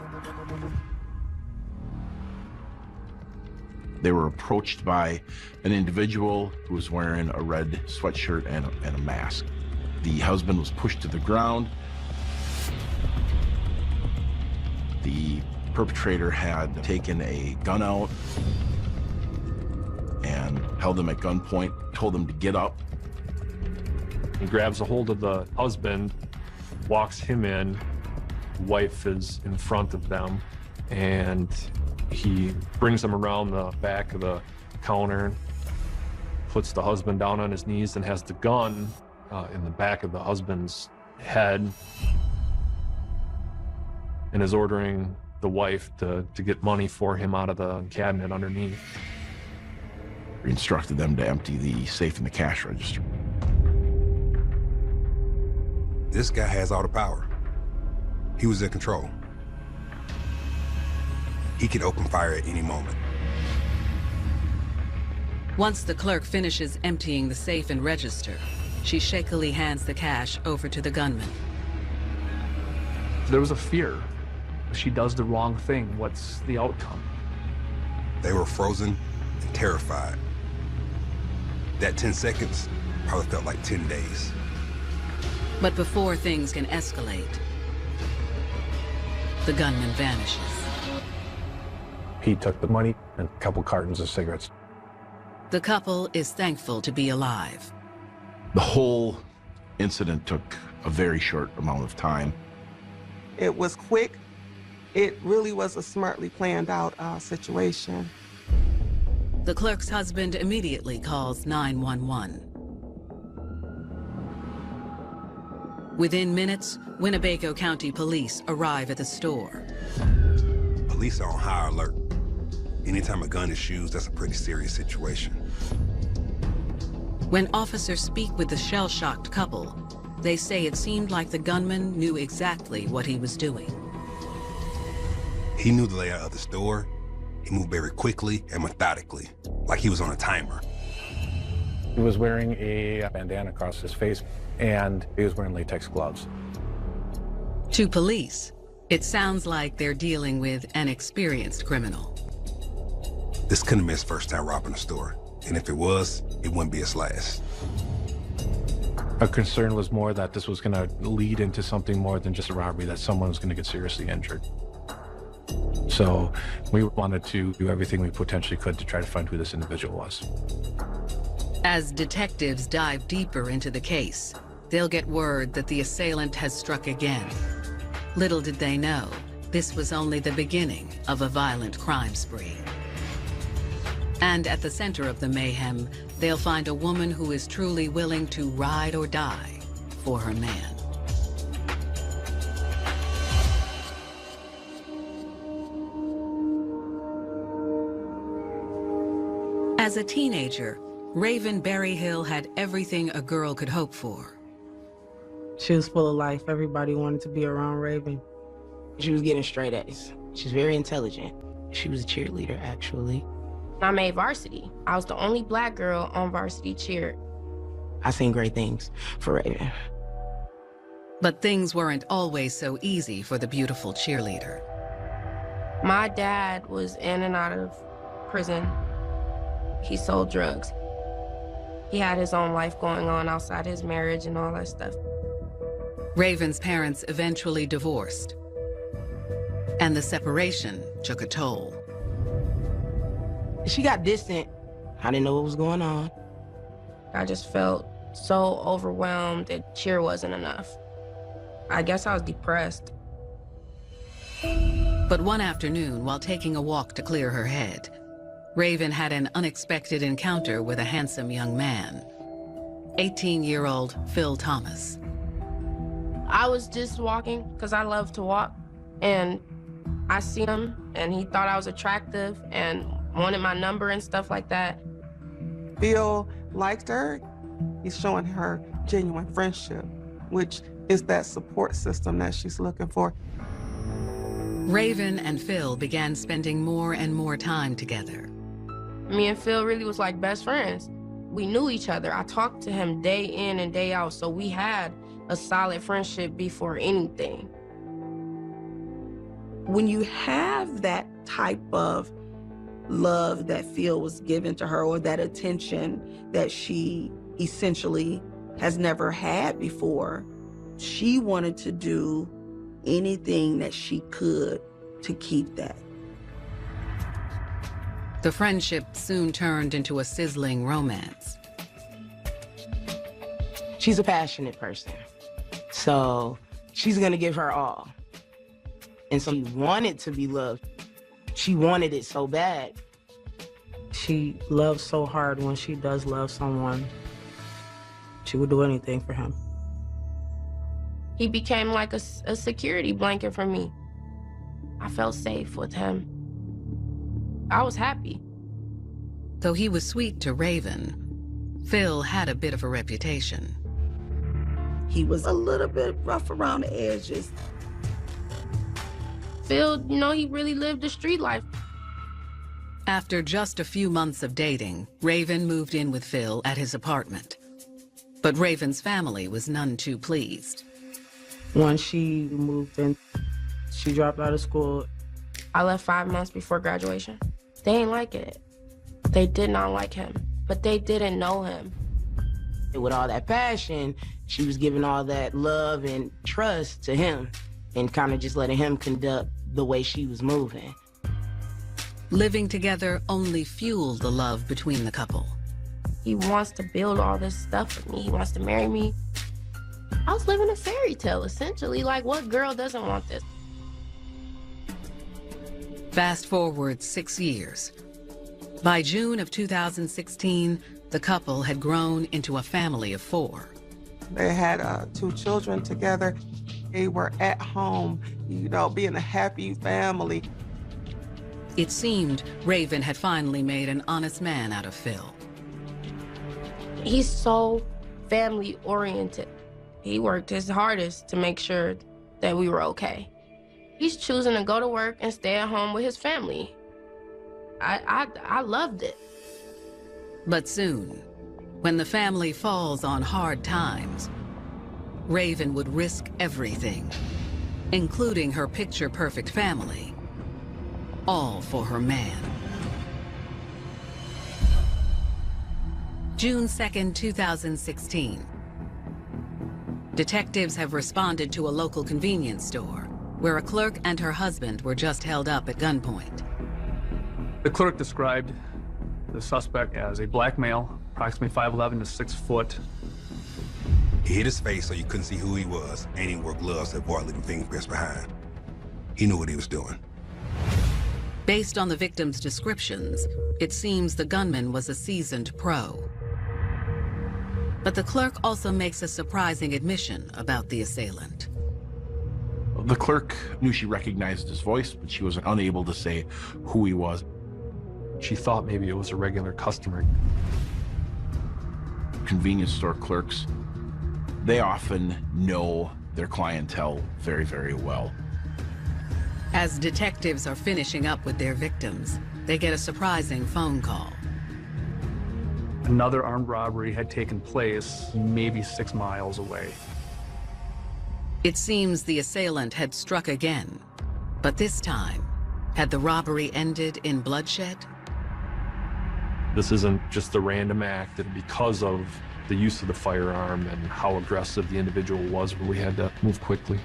They were approached by an individual who was wearing a red sweatshirt and a mask. The husband was pushed to the ground. The perpetrator had taken a gun out and held him at gunpoint, told him to get up. He grabs a hold of the husband, walks him in. Wife is in front of them, and he brings him around the back of the counter, puts the husband down on his knees, and has the gun in the back of the husband's head, and is ordering the wife to get money for him out of the cabinet underneath. He instructed them to empty the safe in the cash register. This guy has all the power. He was in control. He could open fire at any moment. Once the clerk finishes emptying the safe and register, she shakily hands the cash over to the gunman. There was a fear. If she does the wrong thing, what's the outcome? They were frozen and terrified. That 10 seconds probably felt like 10 days. But before things can escalate, the gunman vanishes. He took the money and a couple cartons of cigarettes. The couple is thankful to be alive. The whole incident took a very short amount of time. It was quick. It really was a smartly planned out situation. The clerk's husband immediately calls 911. Within minutes, Winnebago County police arrive at the store. Police are on high alert. Anytime a gun is used, that's a pretty serious situation. When officers speak with the shell-shocked couple, they say it seemed like the gunman knew exactly what he was doing. He knew the layout of the store. He moved very quickly and methodically, like he was on a timer. He was wearing a bandana across his face, and he was wearing latex gloves. To police, it sounds like they're dealing with an experienced criminal. This couldn't have been his first time robbing a store. And if it was, it wouldn't be his last. Our concern was more that this was going to lead into something more than just a robbery, that someone was going to get seriously injured. So we wanted to do everything we potentially could to try to find who this individual was. As detectives dive deeper into the case, they'll get word that the assailant has struck again. Little did they know, this was only the beginning of a violent crime spree. And at the center of the mayhem, they'll find a woman who is truly willing to ride or die for her man. As a teenager, Raven Berryhill had everything a girl could hope for. She was full of life. Everybody wanted to be around Raven. She was getting straight A's. She's very intelligent. She was a cheerleader, actually. I made varsity. I was the only Black girl on varsity cheer. I seen great things for Raven. But things weren't always so easy for the beautiful cheerleader. My dad was in and out of prison. He sold drugs. He had his own life going on outside his marriage and all that stuff. Raven's parents eventually divorced, and the separation took a toll. She got distant. I didn't know what was going on. I just felt so overwhelmed that cheer wasn't enough. I guess I was depressed. But one afternoon, while taking a walk to clear her head, Raven had an unexpected encounter with a handsome young man, 18-year-old Phil Thomas. I was just walking, because I love to walk, and I see him, and he thought I was attractive and wanted my number and stuff like that. Phil liked her. He's showing her genuine friendship, which is that support system that she's looking for. Raven and Phil began spending more and more time together. Me and Phil really was like best friends. We knew each other. I talked to him day in and day out, so we had a solid friendship before anything. When you have that type of love that Phil was given to her, or that attention that she essentially has never had before, she wanted to do anything that she could to keep that. The friendship soon turned into a sizzling romance. She's a passionate person, so she's gonna give her all. And so she wanted to be loved. She wanted it so bad. She loves so hard. When she does love someone, she would do anything for him. He became like a security blanket for me. I felt safe with him. I was happy. Though he was sweet to Raven, Phil had a bit of a reputation. He was a little bit rough around the edges. Phil, you know, he really lived the street life. After just a few months of dating, Raven moved in with Phil at his apartment. But Raven's family was none too pleased. Once she moved in, she dropped out of school. I left 5 months before graduation. They ain't like it. They did not like him, but they didn't know him. With all that passion, she was giving all that love and trust to him and kind of just letting him conduct the way she was moving. Living together only fueled the love between the couple. He wants to build all this stuff with me. He wants to marry me. I was living a fairy tale, essentially. Like, what girl doesn't want this? Fast forward 6 years. By June of 2016, the couple had grown into a family of 4. They had 2 children together. They were at home, you know, being a happy family. It seemed Raven had finally made an honest man out of Phil. He's so family-oriented. He worked his hardest to make sure that we were okay. He's choosing to go to work and stay at home with his family. I loved it. But soon, when the family falls on hard times, Raven would risk everything, including her picture-perfect family, all for her man. June 2nd, 2016. Detectives have responded to a local convenience store where a clerk and her husband were just held up at gunpoint. The clerk described the suspect as a black male, approximately 5'11" to 6 foot. He hid his face so you couldn't see who he was, and he wore gloves that avoid leaving fingerprints behind. He knew what he was doing. Based on the victims' descriptions, it seems the gunman was a seasoned pro. But the clerk also makes a surprising admission about the assailant. The clerk knew she recognized his voice, but she was unable to say who he was. She thought maybe it was a regular customer. Convenience store clerks, they often know their clientele very, very well. As detectives are finishing up with their victims, they get a surprising phone call. Another armed robbery had taken place maybe 6 miles away. It seems the assailant had struck again, but this time, had the robbery ended in bloodshed? This isn't just a random act, that because of the use of the firearm and how aggressive the individual was, we had to move quickly.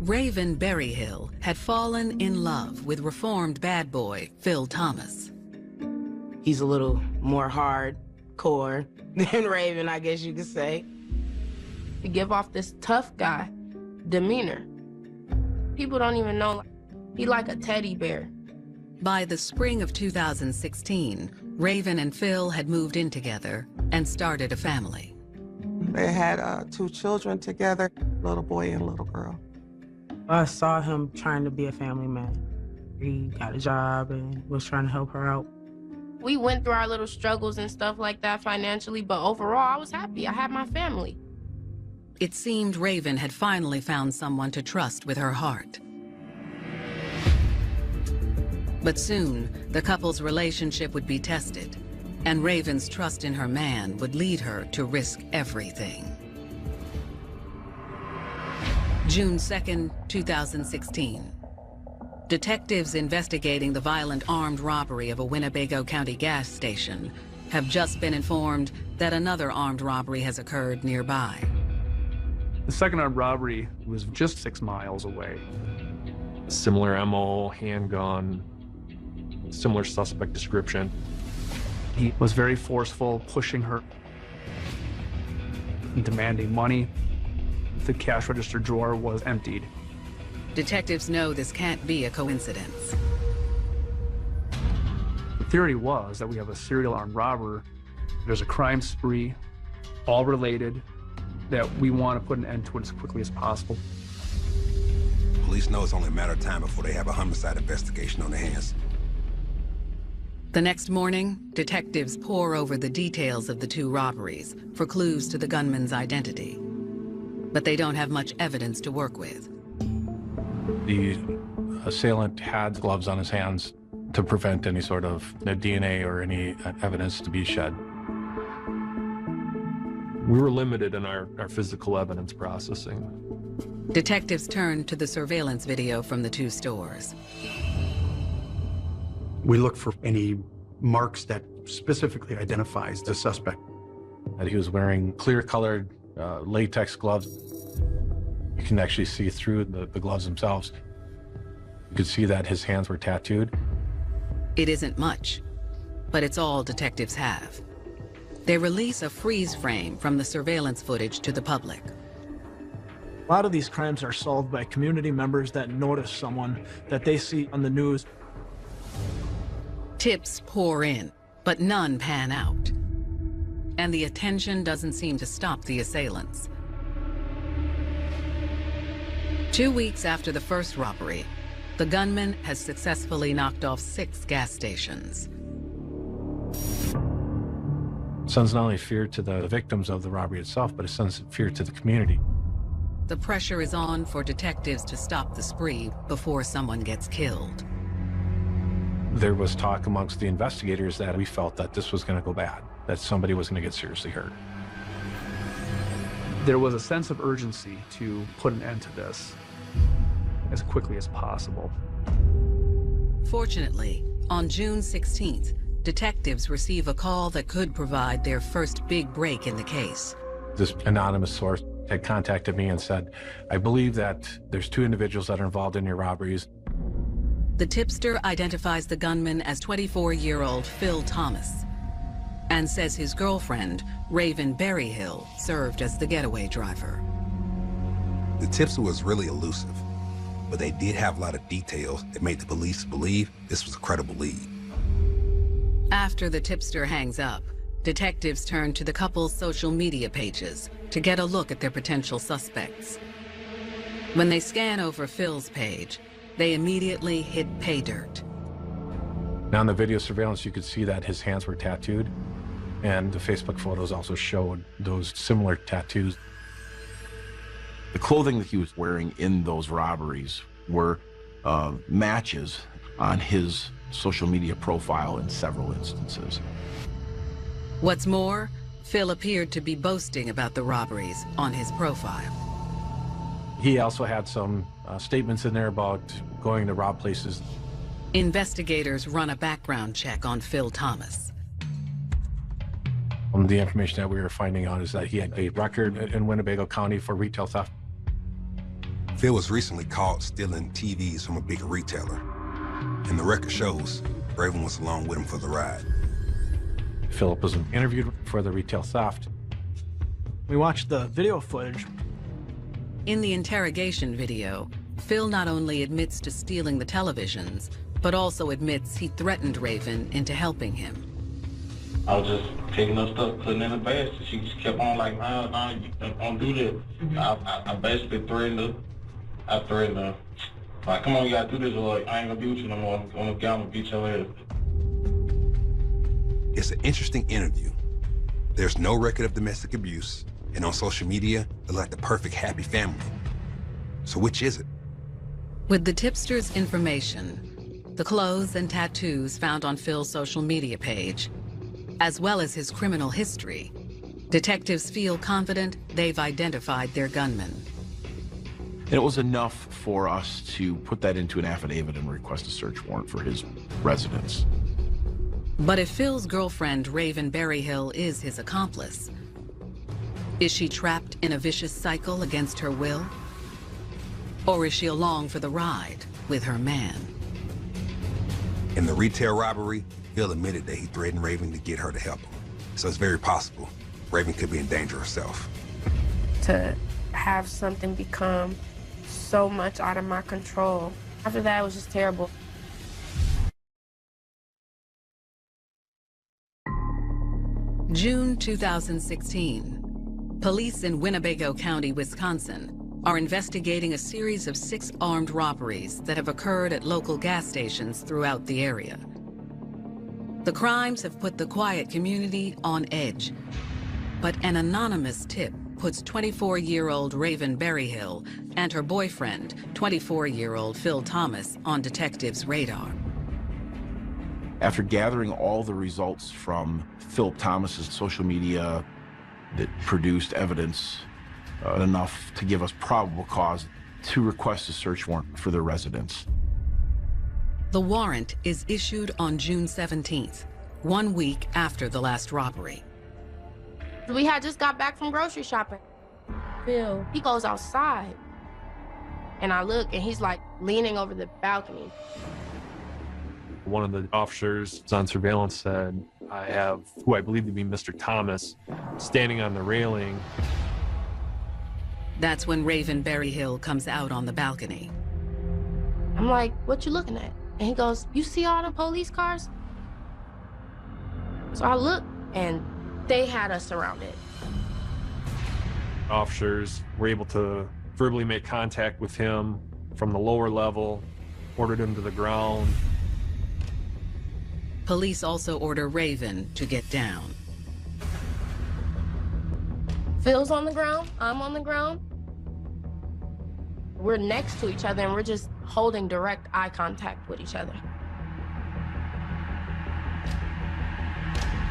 Raven Berryhill had fallen in love with reformed bad boy Phil Thomas. He's a little more hardcore than Raven, I guess you could say. You give off this tough guy demeanor. People don't even know, he like a teddy bear. By the spring of 2016, Raven and Phil had moved in together and started a family. They had 2 children together, little boy and little girl. I saw him trying to be a family man. He got a job and was trying to help her out. We went through our little struggles and stuff like that financially, but overall, I was happy. I had my family. It seemed Raven had finally found someone to trust with her heart. But soon, the couple's relationship would be tested, and Raven's trust in her man would lead her to risk everything. June 2nd, 2016. Detectives investigating the violent armed robbery of a Winnebago County gas station have just been informed that another armed robbery has occurred nearby. The second armed robbery was just 6 miles away. Similar MO, handgun, similar suspect description. He was very forceful, pushing her, demanding money. The cash register drawer was emptied. Detectives know this can't be a coincidence. The theory was that we have a serial armed robber, there's a crime spree, all related, that we want to put an end to it as quickly as possible. Police know it's only a matter of time before they have a homicide investigation on their hands. The next morning, detectives pore over the details of the 2 robberies for clues to the gunman's identity. But they don't have much evidence to work with. The assailant had gloves on his hands to prevent any sort of DNA or any evidence to be shed. We were limited in our physical evidence processing. Detectives turned to the surveillance video from the 2 stores. We look for any marks that specifically identifies the suspect. That he was wearing clear-colored latex gloves. You can actually see through the gloves themselves. You could see that his hands were tattooed. It isn't much, but it's all detectives have. They release a freeze frame from the surveillance footage to the public. A lot of these crimes are solved by community members that notice someone that they see on the news. Tips pour in, but none pan out. And the attention doesn't seem to stop the assailants. 2 weeks after the first robbery, the gunman has successfully knocked off 6 gas stations. It sends not only fear to the victims of the robbery itself, but it sends fear to the community. The pressure is on for detectives to stop the spree before someone gets killed. There was talk amongst the investigators that we felt that this was going to go bad, that somebody was going to get seriously hurt. There was a sense of urgency to put an end to this as quickly as possible. Fortunately, on June 16th, detectives receive a call that could provide their first big break in the case. This anonymous source had contacted me and said, I believe that there's 2 individuals that are involved in your robberies. The tipster identifies the gunman as 24-year-old Phil Thomas and says his girlfriend, Raven Berryhill, served as the getaway driver. The tipster was really elusive, but they did have a lot of details that made the police believe this was a credible lead. After the tipster hangs up, detectives turn to the couple's social media pages to get a look at their potential suspects. When they scan over Phil's page, they immediately hit pay dirt. Now in the video surveillance, you could see that his hands were tattooed, and the Facebook photos also showed those similar tattoos. The clothing that he was wearing in those robberies were matches on his social media profile in several instances. What's more, Phil appeared to be boasting about the robberies on his profile. He also had some statements in there about going to rob places. Investigators run a background check on Phil Thomas. The information that we were finding out is that he had a record in Winnebago County for retail theft. Phil was recently caught stealing TVs from a big retailer, and the record shows Raven was along with him for the ride. Philip was interviewed for the retail theft. We watched the video footage. In the interrogation video, Phil not only admits to stealing the televisions, but also admits he threatened Raven into helping him. I was just picking up stuff, putting in the basket. She just kept on like, nah, you don't do that. I basically threatened her. Like, come on, you gotta do this, or I ain't gonna be with you no more. I'm gonna beat your ass. It's an interesting interview. There's no record of domestic abuse, and on social media, they're like the perfect happy family. So which is it? With the tipster's information, the clothes and tattoos found on Phil's social media page, as well as his criminal history, detectives feel confident they've identified their gunman. And it was enough for us to put that into an affidavit and request a search warrant for his residence. But if Phil's girlfriend, Raven Berryhill, is his accomplice, is she trapped in a vicious cycle against her will? Or is she along for the ride with her man? In the retail robbery, Phil admitted that he threatened Raven to get her to help him. So it's very possible Raven could be in danger herself. To have something become so much out of my control, after that, it was just terrible. June 2016. Police in Winnebago County, Wisconsin, are investigating a series of 6 armed robberies that have occurred at local gas stations throughout the area. The crimes have put the quiet community on edge, but an anonymous tip puts 24-year-old Raven Berryhill and her boyfriend, 24-year-old Phil Thomas, on detectives' radar. After gathering all the results from Philip Thomas's social media that produced evidence enough to give us probable cause to request a search warrant for their residence. The warrant is issued on June 17th, 1 week after the last robbery. We had just got back from grocery shopping. Phil, he goes outside, and I look, and he's like leaning over the balcony. One of the officers on surveillance said, I have who I believe to be Mr. Thomas standing on the railing. That's when Raven Berryhill comes out on the balcony. I'm like, what you looking at? And he goes, you see all the police cars? So I look, and they had us surrounded. Officers were able to verbally make contact with him from the lower level, ordered him to the ground. Police also order Raven to get down. Phil's on the ground, I'm on the ground. We're next to each other, and we're just holding direct eye contact with each other.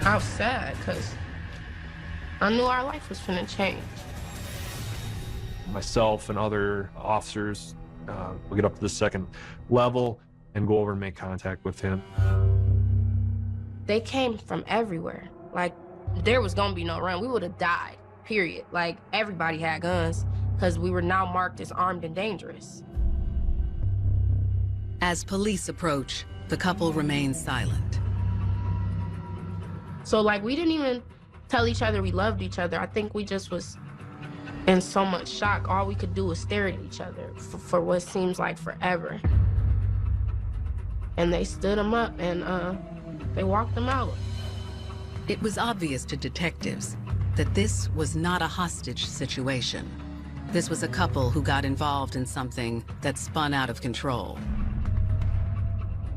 I was sad, because I knew our life was gonna change. Myself and other officers will get up to the second level and go over and make contact with him. They came from everywhere. Like, there was gonna be no run. We would have died, period. Like, everybody had guns because we were now marked as armed and dangerous. As police approach, the couple remains silent. So, like, we didn't even tell each other we loved each other. I think we just was in so much shock. All we could do was stare at each other for what seems like forever. And they stood him up and they walked him out. It was obvious to detectives that this was not a hostage situation. This was a couple who got involved in something that spun out of control.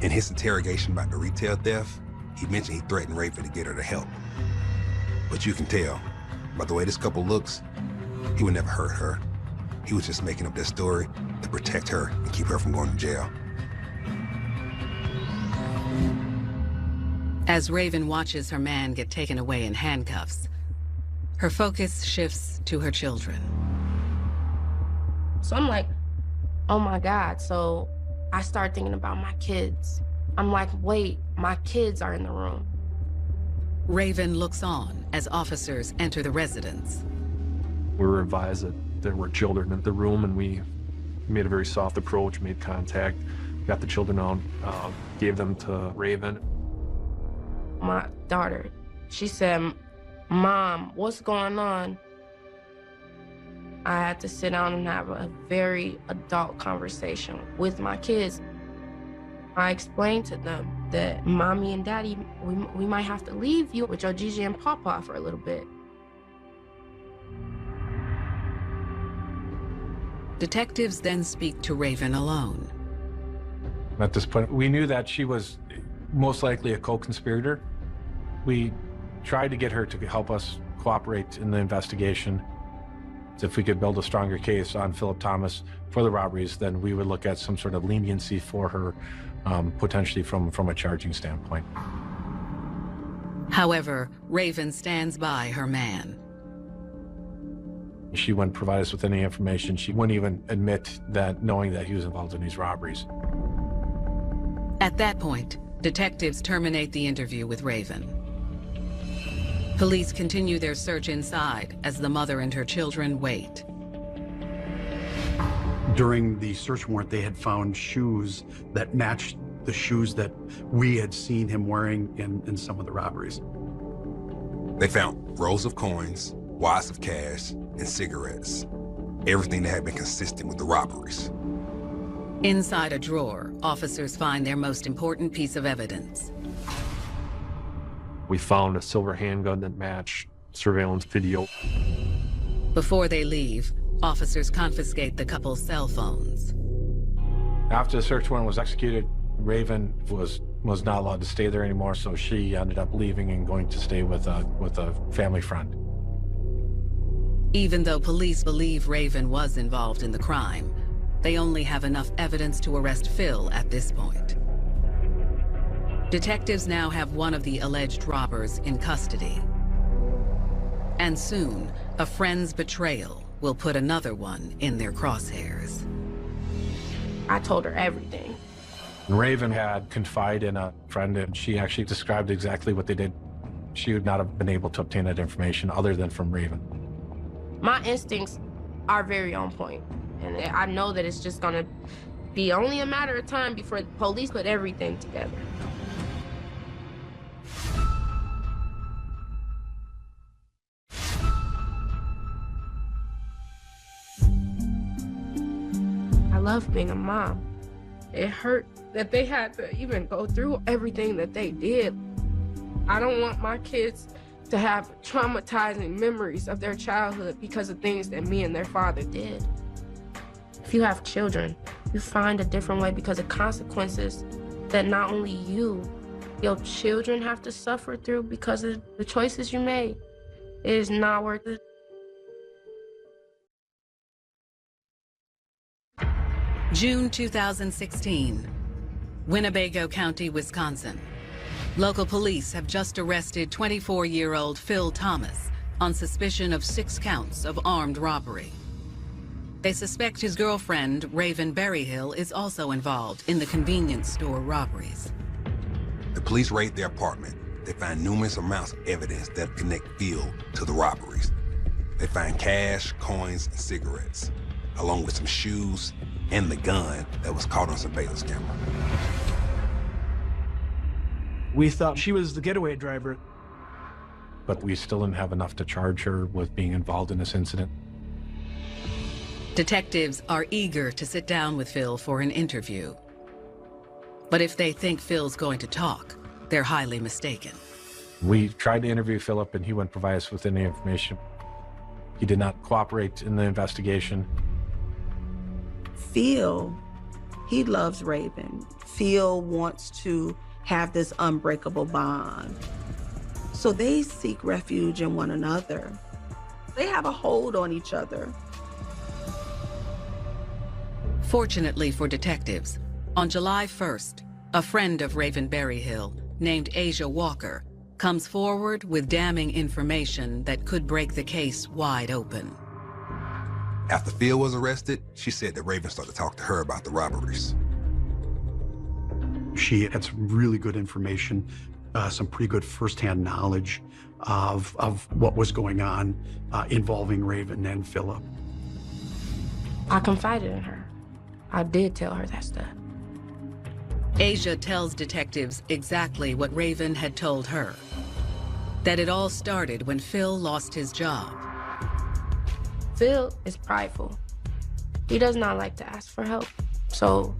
In his interrogation about the retail theft, he mentioned he threatened Raven to get her to help. But you can tell, by the way this couple looks, he would never hurt her. He was just making up this story to protect her and keep her from going to jail. As Raven watches her man get taken away in handcuffs, her focus shifts to her children. So I'm like, oh my God. So I start thinking about my kids. I'm like, wait, my kids are in the room. Raven looks on as officers enter the residence. We were advised that there were children in the room, and we made a very soft approach, made contact, got the children out, gave them to Raven. My daughter, she said, Mom, what's going on? I had to sit down and have a very adult conversation with my kids. I explained to them that Mommy and Daddy, we might have to leave you with your Gigi and Papa for a little bit. Detectives then speak to Raven alone. At this point, we knew that she was most likely a co-conspirator. We tried to get her to help us cooperate in the investigation. If we could build a stronger case on Philip Thomas for the robberies, then we would look at some sort of leniency for her, potentially from a charging standpoint. However, Raven stands by her man. She wouldn't provide us with any information. She wouldn't even admit that, knowing that he was involved in these robberies. At that point, detectives terminate the interview with Raven. Police continue their search inside as the mother and her children wait. During the search warrant, they had found shoes that matched the shoes that we had seen him wearing in some of the robberies. They found rolls of coins, wads of cash, and cigarettes. Everything that had been consistent with the robberies. Inside a drawer, officers find their most important piece of evidence. We found a silver handgun that matched surveillance video. Before they leave, officers confiscate the couple's cell phones. After the search warrant was executed, Raven was not allowed to stay there anymore, so she ended up leaving and going to stay with a family friend. Even though police believe Raven was involved in the crime, they only have enough evidence to arrest Phil at this point. Detectives now have one of the alleged robbers in custody. And soon, a friend's betrayal will put another one in their crosshairs. I told her everything. Raven had confided in a friend, and she actually described exactly what they did. She would not have been able to obtain that information other than from Raven. My instincts are very on point, and I know that it's just gonna be only a matter of time before the police put everything together. I love being a mom. It hurt that they had to even go through everything that they did. I don't want my kids to have traumatizing memories of their childhood because of things that me and their father did. If you have children, you find a different way because of consequences that not only you, your children have to suffer through because of the choices you made. It is not worth it. June 2016, Winnebago County, Wisconsin. Local police have just arrested 24-year-old Phil Thomas on suspicion of 6 counts of armed robbery. They suspect his girlfriend, Raven Berryhill, is also involved in the convenience store robberies. The police raid their apartment. They find numerous amounts of evidence that connect Phil to the robberies. They find cash, coins, and cigarettes, along with some shoes and the gun that was caught on surveillance camera. We thought she was the getaway driver. But we still didn't have enough to charge her with being involved in this incident. Detectives are eager to sit down with Phil for an interview. But if they think Phil's going to talk, they're highly mistaken. We tried to interview Philip and he wouldn't provide us with any information. He did not cooperate in the investigation. Phil, he loves Raven. Phil wants to have this unbreakable bond. So they seek refuge in one another. They have a hold on each other. Fortunately for detectives, on July 1st, a friend of Raven Berryhill, named Asia Walker, comes forward with damning information that could break the case wide open. After Phil was arrested, she said that Raven started to talk to her about the robberies. She had some really good information, some pretty good firsthand knowledge of what was going on involving Raven and Philip. I confided in her. I did tell her that stuff. Asia tells detectives exactly what Raven had told her. That it all started when Phil lost his job. Phil is prideful. He does not like to ask for help. So,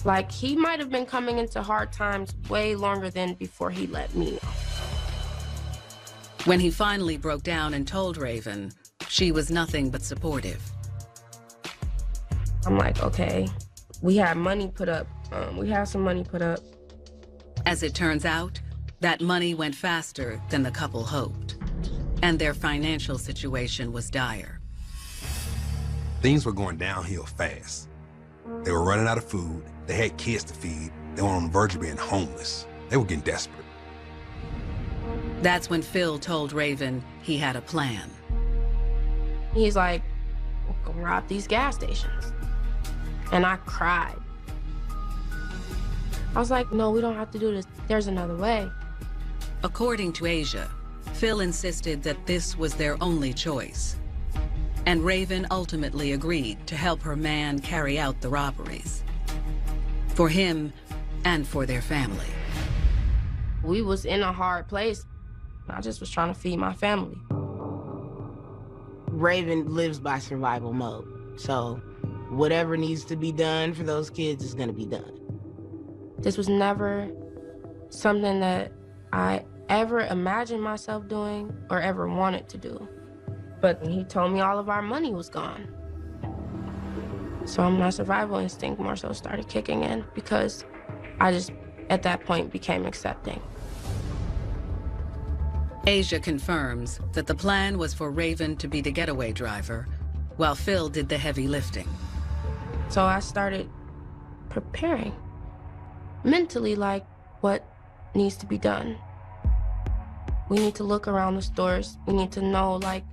like, he might have been coming into hard times way longer than before he let me know. When he finally broke down and told Raven, she was nothing but supportive. I'm like, okay, we had money put up. We have some money put up. As it turns out, that money went faster than the couple hoped, and their financial situation was dire. Things were going downhill fast. They were running out of food, they had kids to feed, they were on the verge of being homeless. They were getting desperate. That's when Phil told Raven he had a plan. He's like, we're gonna rob these gas stations. And I cried. I was like, no, we don't have to do this. There's another way. According to Asia, Phil insisted that this was their only choice. And Raven ultimately agreed to help her man carry out the robberies. For him and for their family. We was in a hard place. I just was trying to feed my family. Raven lives by survival mode. So whatever needs to be done for those kids is gonna be done. This was never something that I ever imagined myself doing or ever wanted to do. But he told me all of our money was gone. So my survival instinct more so started kicking in because I just, at that point, became accepting. Asia confirms that the plan was for Raven to be the getaway driver, while Phil did the heavy lifting. So I started preparing mentally, like, what needs to be done. We need to look around the stores. We need to know, like,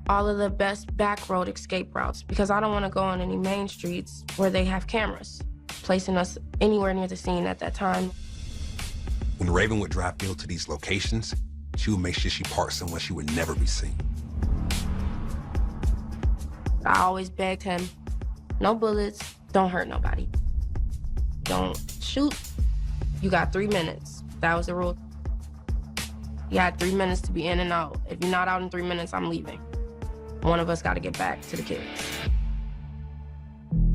all of the best back road escape routes, because I don't want to go on any main streets where they have cameras, placing us anywhere near the scene at that time. When Raven would drive Phil to these locations, she would make sure she parked somewhere she would never be seen. I always begged him, no bullets, don't hurt nobody. Don't shoot. You got 3 minutes. That was the rule. You had 3 minutes to be in and out. If you're not out in 3 minutes, I'm leaving. One of us got to get back to the kids.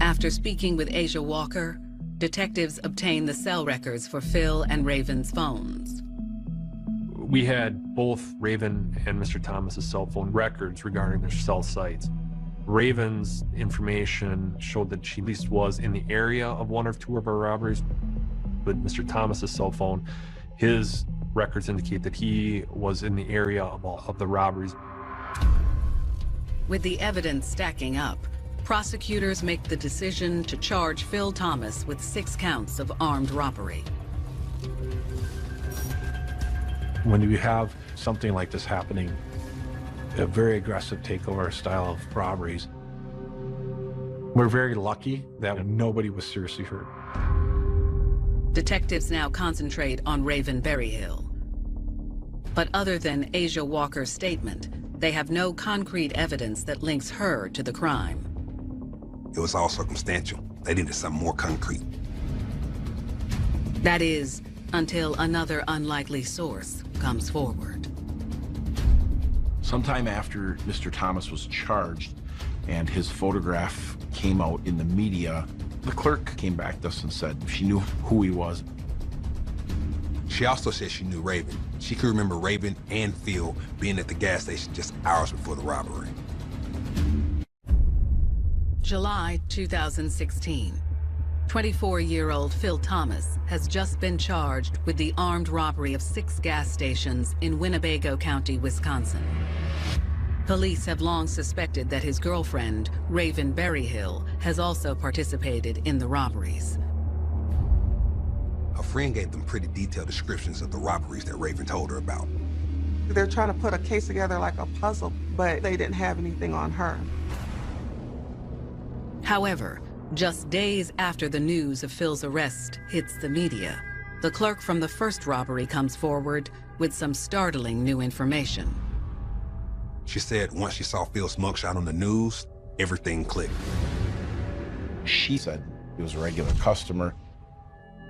After speaking with Asia Walker, detectives obtained the cell records for Phil and Raven's phones. We had both Raven and Mr. Thomas's cell phone records regarding their cell sites. Raven's information showed that she at least was in the area of one or two of our robberies. But Mr. Thomas's cell phone, his records indicate that he was in the area of all of the robberies. With the evidence stacking up, prosecutors make the decision to charge Phil Thomas with 6 counts of armed robbery. When you have something like this happening, a very aggressive takeover style of robberies, we're very lucky that nobody was seriously hurt. Detectives now concentrate on Raven Berryhill. But other than Asia Walker's statement, they have no concrete evidence that links her to the crime. It was all circumstantial. They needed something more concrete. That is, until another unlikely source comes forward. Sometime after Mr. Thomas was charged and his photograph came out in the media, the clerk came back to us and said she knew who he was. She also said she knew Raven. She could remember Raven and Phil being at the gas station just hours before the robbery. July 2016. 24-year-old Phil Thomas has just been charged with the armed robbery of 6 gas stations in Winnebago County, Wisconsin. Police have long suspected that his girlfriend, Raven Berryhill, has also participated in the robberies. Her friend gave them pretty detailed descriptions of the robberies that Raven told her about. They're trying to put a case together like a puzzle, but they didn't have anything on her. However, just days after the news of Phil's arrest hits the media, the clerk from the first robbery comes forward with some startling new information. She said once she saw Phil's mugshot on the news, everything clicked. She said he was a regular customer,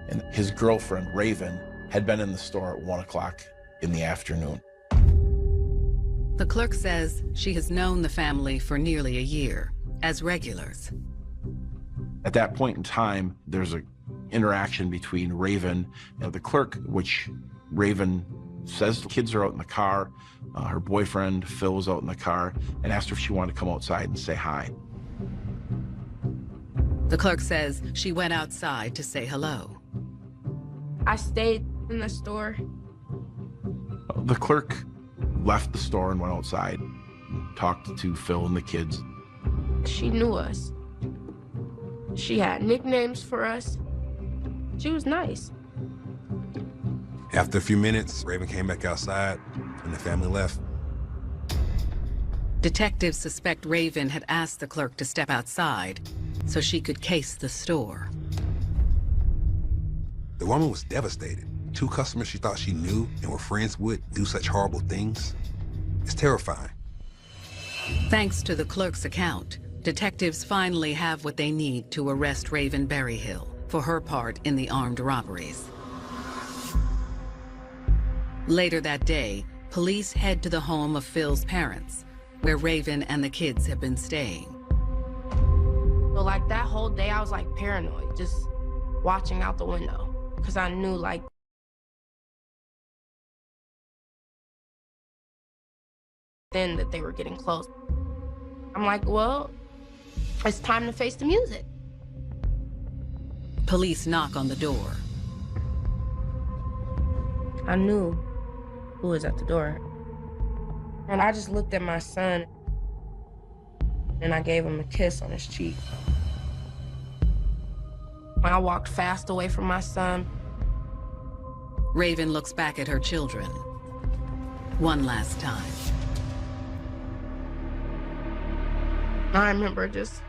and his girlfriend, Raven, had been in the store at 1 o'clock in the afternoon. The clerk says she has known the family for nearly a year, as regulars. At that point in time, there's an interaction between Raven and the clerk, which Raven says the kids are out in the car. Her boyfriend, Phil, was out in the car and asked her if she wanted to come outside and say hi. The clerk says she went outside to say hello. I stayed in the store. The clerk left the store and went outside, talked to Phil and the kids. She knew us. She had nicknames for us. She was nice. After a few minutes, Raven came back outside and the family left. Detectives suspect Raven had asked the clerk to step outside so she could case the store. The woman was devastated. 2 customers she thought she knew and were friends with do such horrible things. It's terrifying. Thanks to the clerk's account, detectives finally have what they need to arrest Raven Berryhill for her part in the armed robberies. Later that day, police head to the home of Phil's parents, where Raven and the kids have been staying. So like that whole day, I was like paranoid, just watching out the window, because I knew like then that they were getting close. I'm like, well, it's time to face the music. Police knock on the door. I knew who was at the door. And I just looked at my son and I gave him a kiss on his cheek. When I walked fast away from my son. Raven looks back at her children one last time. I remember just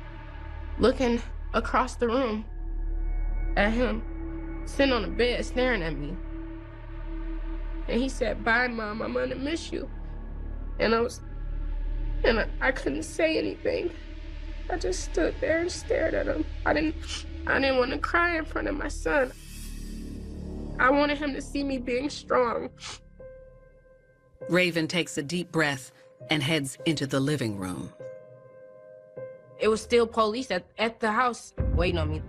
looking across the room at him, sitting on the bed, staring at me. And he said, "Bye, Mom, I'm gonna miss you." And I couldn't say anything. I just stood there and stared at him. I didn't want to cry in front of my son. I wanted him to see me being strong. Raven takes a deep breath and heads into the living room. It was still police at the house waiting on me.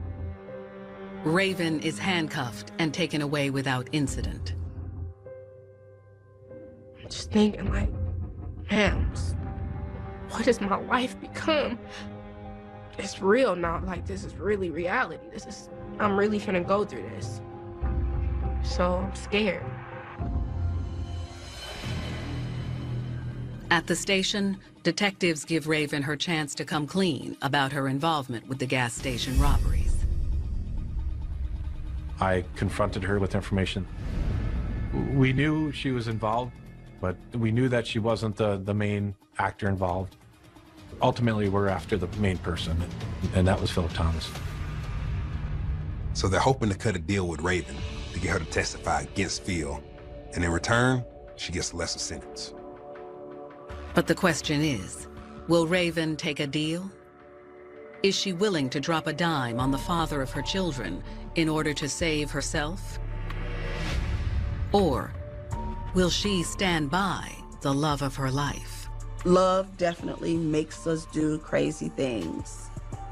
Raven is handcuffed and taken away without incident. Just thinking like, man, what has my life become? It's real now, like this is really reality. I'm really finna go through this. So I'm scared. At the station, detectives give Raven her chance to come clean about her involvement with the gas station robberies. I confronted her with information. We knew she was involved, but we knew that she wasn't the main actor involved. Ultimately, we're after the main person, and that was Philip Thomas. So they're hoping to cut a deal with Raven to get her to testify against Phil, and in return, she gets a lesser sentence. But the question is, will Raven take a deal? Is she willing to drop a dime on the father of her children in order to save herself? Or will she stand by the love of her life? Love definitely makes us do crazy things.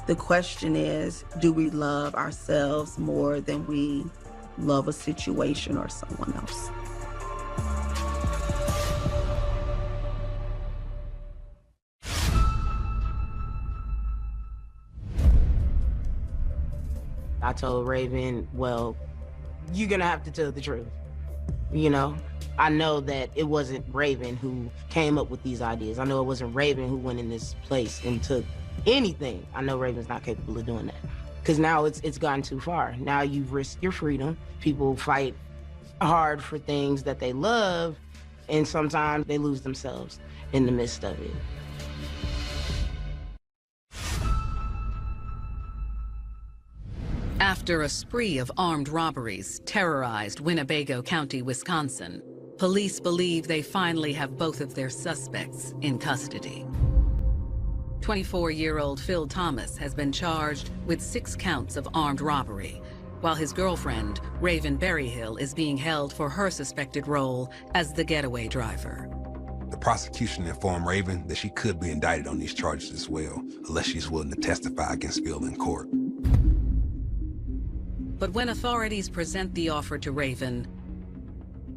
The question is, do we love ourselves more than we love a situation or someone else? I told Raven, well, you're gonna have to tell the truth. You know, I know that it wasn't Raven who came up with these ideas. I know it wasn't Raven who went in this place and took anything. I know Raven's not capable of doing that. Because now it's gotten too far. Now you've risked your freedom. People fight hard for things that they love, and sometimes they lose themselves in the midst of it. After a spree of armed robberies terrorized Winnebago County, Wisconsin, police believe they finally have both of their suspects in custody. 24-year-old Phil Thomas has been charged with 6 counts of armed robbery, while his girlfriend, Raven Berryhill, is being held for her suspected role as the getaway driver. The prosecution informed Raven that she could be indicted on these charges as well, unless she's willing to testify against Phil in court. But when authorities present the offer to Raven,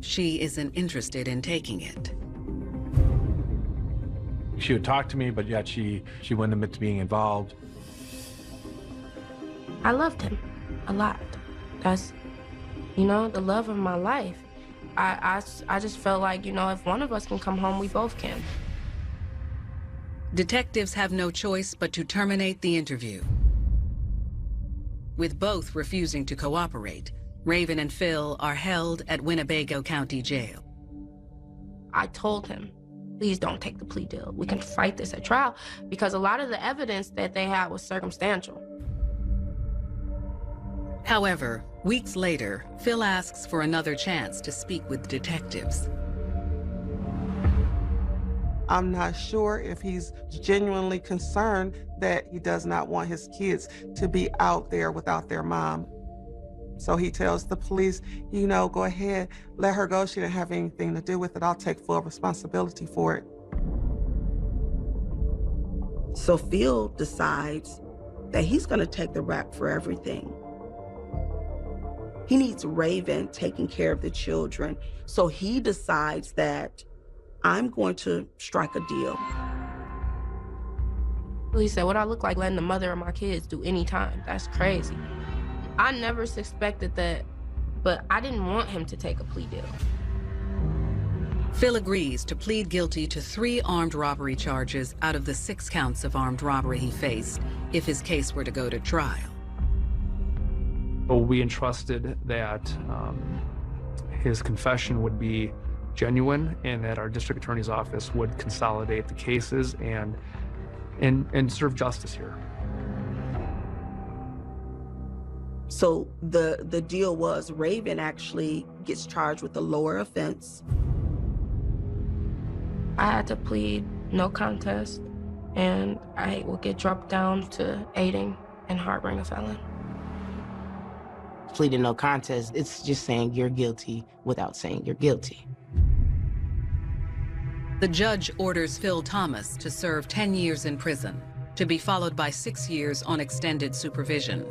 she isn't interested in taking it. She would talk to me, but yet she wouldn't admit to being involved. I loved him a lot. That's, you know, the love of my life. I just felt like, you know, if one of us can come home, we both can. Detectives have no choice but to terminate the interview. With both refusing to cooperate, Raven and Phil are held at Winnebago County Jail. I told him, please don't take the plea deal. We can fight this at trial, because a lot of the evidence that they had was circumstantial. However, weeks later, Phil asks for another chance to speak with detectives. I'm not sure if he's genuinely concerned that he does not want his kids to be out there without their mom. So he tells the police, you know, go ahead, let her go. She didn't have anything to do with it. I'll take full responsibility for it. So Phil decides that he's going to take the rap for everything. He needs Raven taking care of the children. So he decides that I'm going to strike a deal. He said, what I look like letting the mother of my kids do any time? That's crazy. I never suspected that, but I didn't want him to take a plea deal. Phil agrees to plead guilty to 3 armed robbery charges out of the 6 counts of armed robbery he faced if his case were to go to trial. Well, we entrusted that his confession would be genuine and that our district attorney's office would consolidate the cases and serve justice here. So the deal was Raven actually gets charged with a lower offense. I had to plead no contest, and I will get dropped down to aiding and harboring a felon. Pleading no contest, it's just saying you're guilty without saying you're guilty. The judge orders Phil Thomas to serve 10 years in prison, to be followed by 6 years on extended supervision.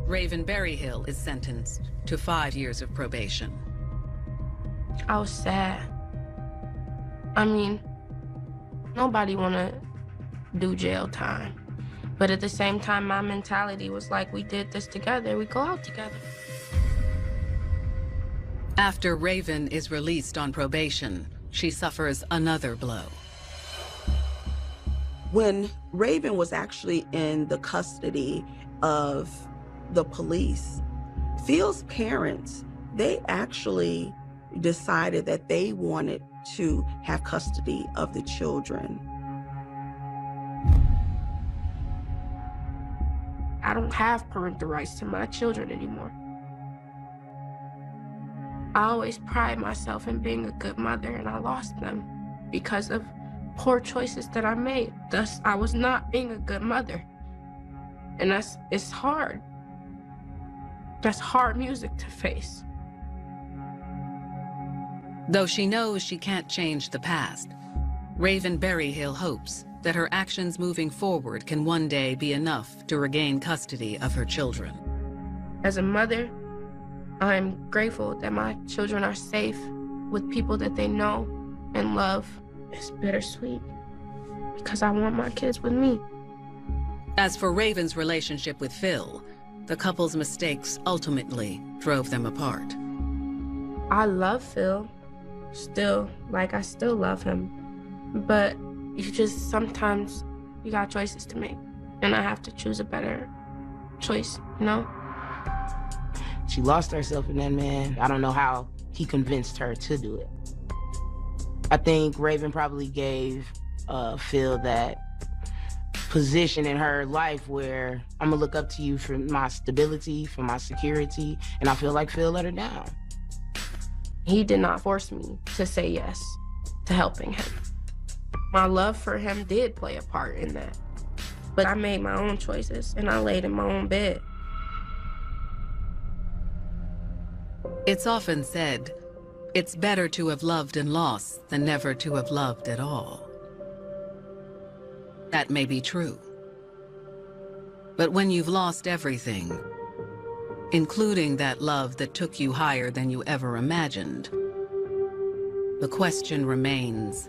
Raven Berryhill is sentenced to 5 years of probation. I was sad. I mean, nobody wanna do jail time. But at the same time, my mentality was like, we did this together, we go out together. After Raven is released on probation, she suffers another blow. When Raven was actually in the custody of the police, Phil's parents, they actually decided that they wanted to have custody of the children. I don't have parental rights to my children anymore. I always pride myself in being a good mother, and I lost them because of poor choices that I made. Thus, I was not being a good mother. And it's hard. That's hard music to face. Though she knows she can't change the past, Raven Berryhill hopes that her actions moving forward can one day be enough to regain custody of her children. As a mother, I'm grateful that my children are safe with people that they know and love. It's bittersweet because I want my kids with me. As for Raven's relationship with Phil, the couple's mistakes ultimately drove them apart. I love Phil, still, like I still love him. But you just, sometimes you got choices to make. And I have to choose a better choice, you know? She lost herself in that man. I don't know how he convinced her to do it. I think Raven probably gave Phil that position in her life where I'm gonna look up to you for my stability, for my security, and I feel like Phil let her down. He did not force me to say yes to helping him. My love for him did play a part in that. But I made my own choices and I laid in my own bed. It's often said, it's better to have loved and lost than never to have loved at all. That may be true. But when you've lost everything, including that love that took you higher than you ever imagined, the question remains,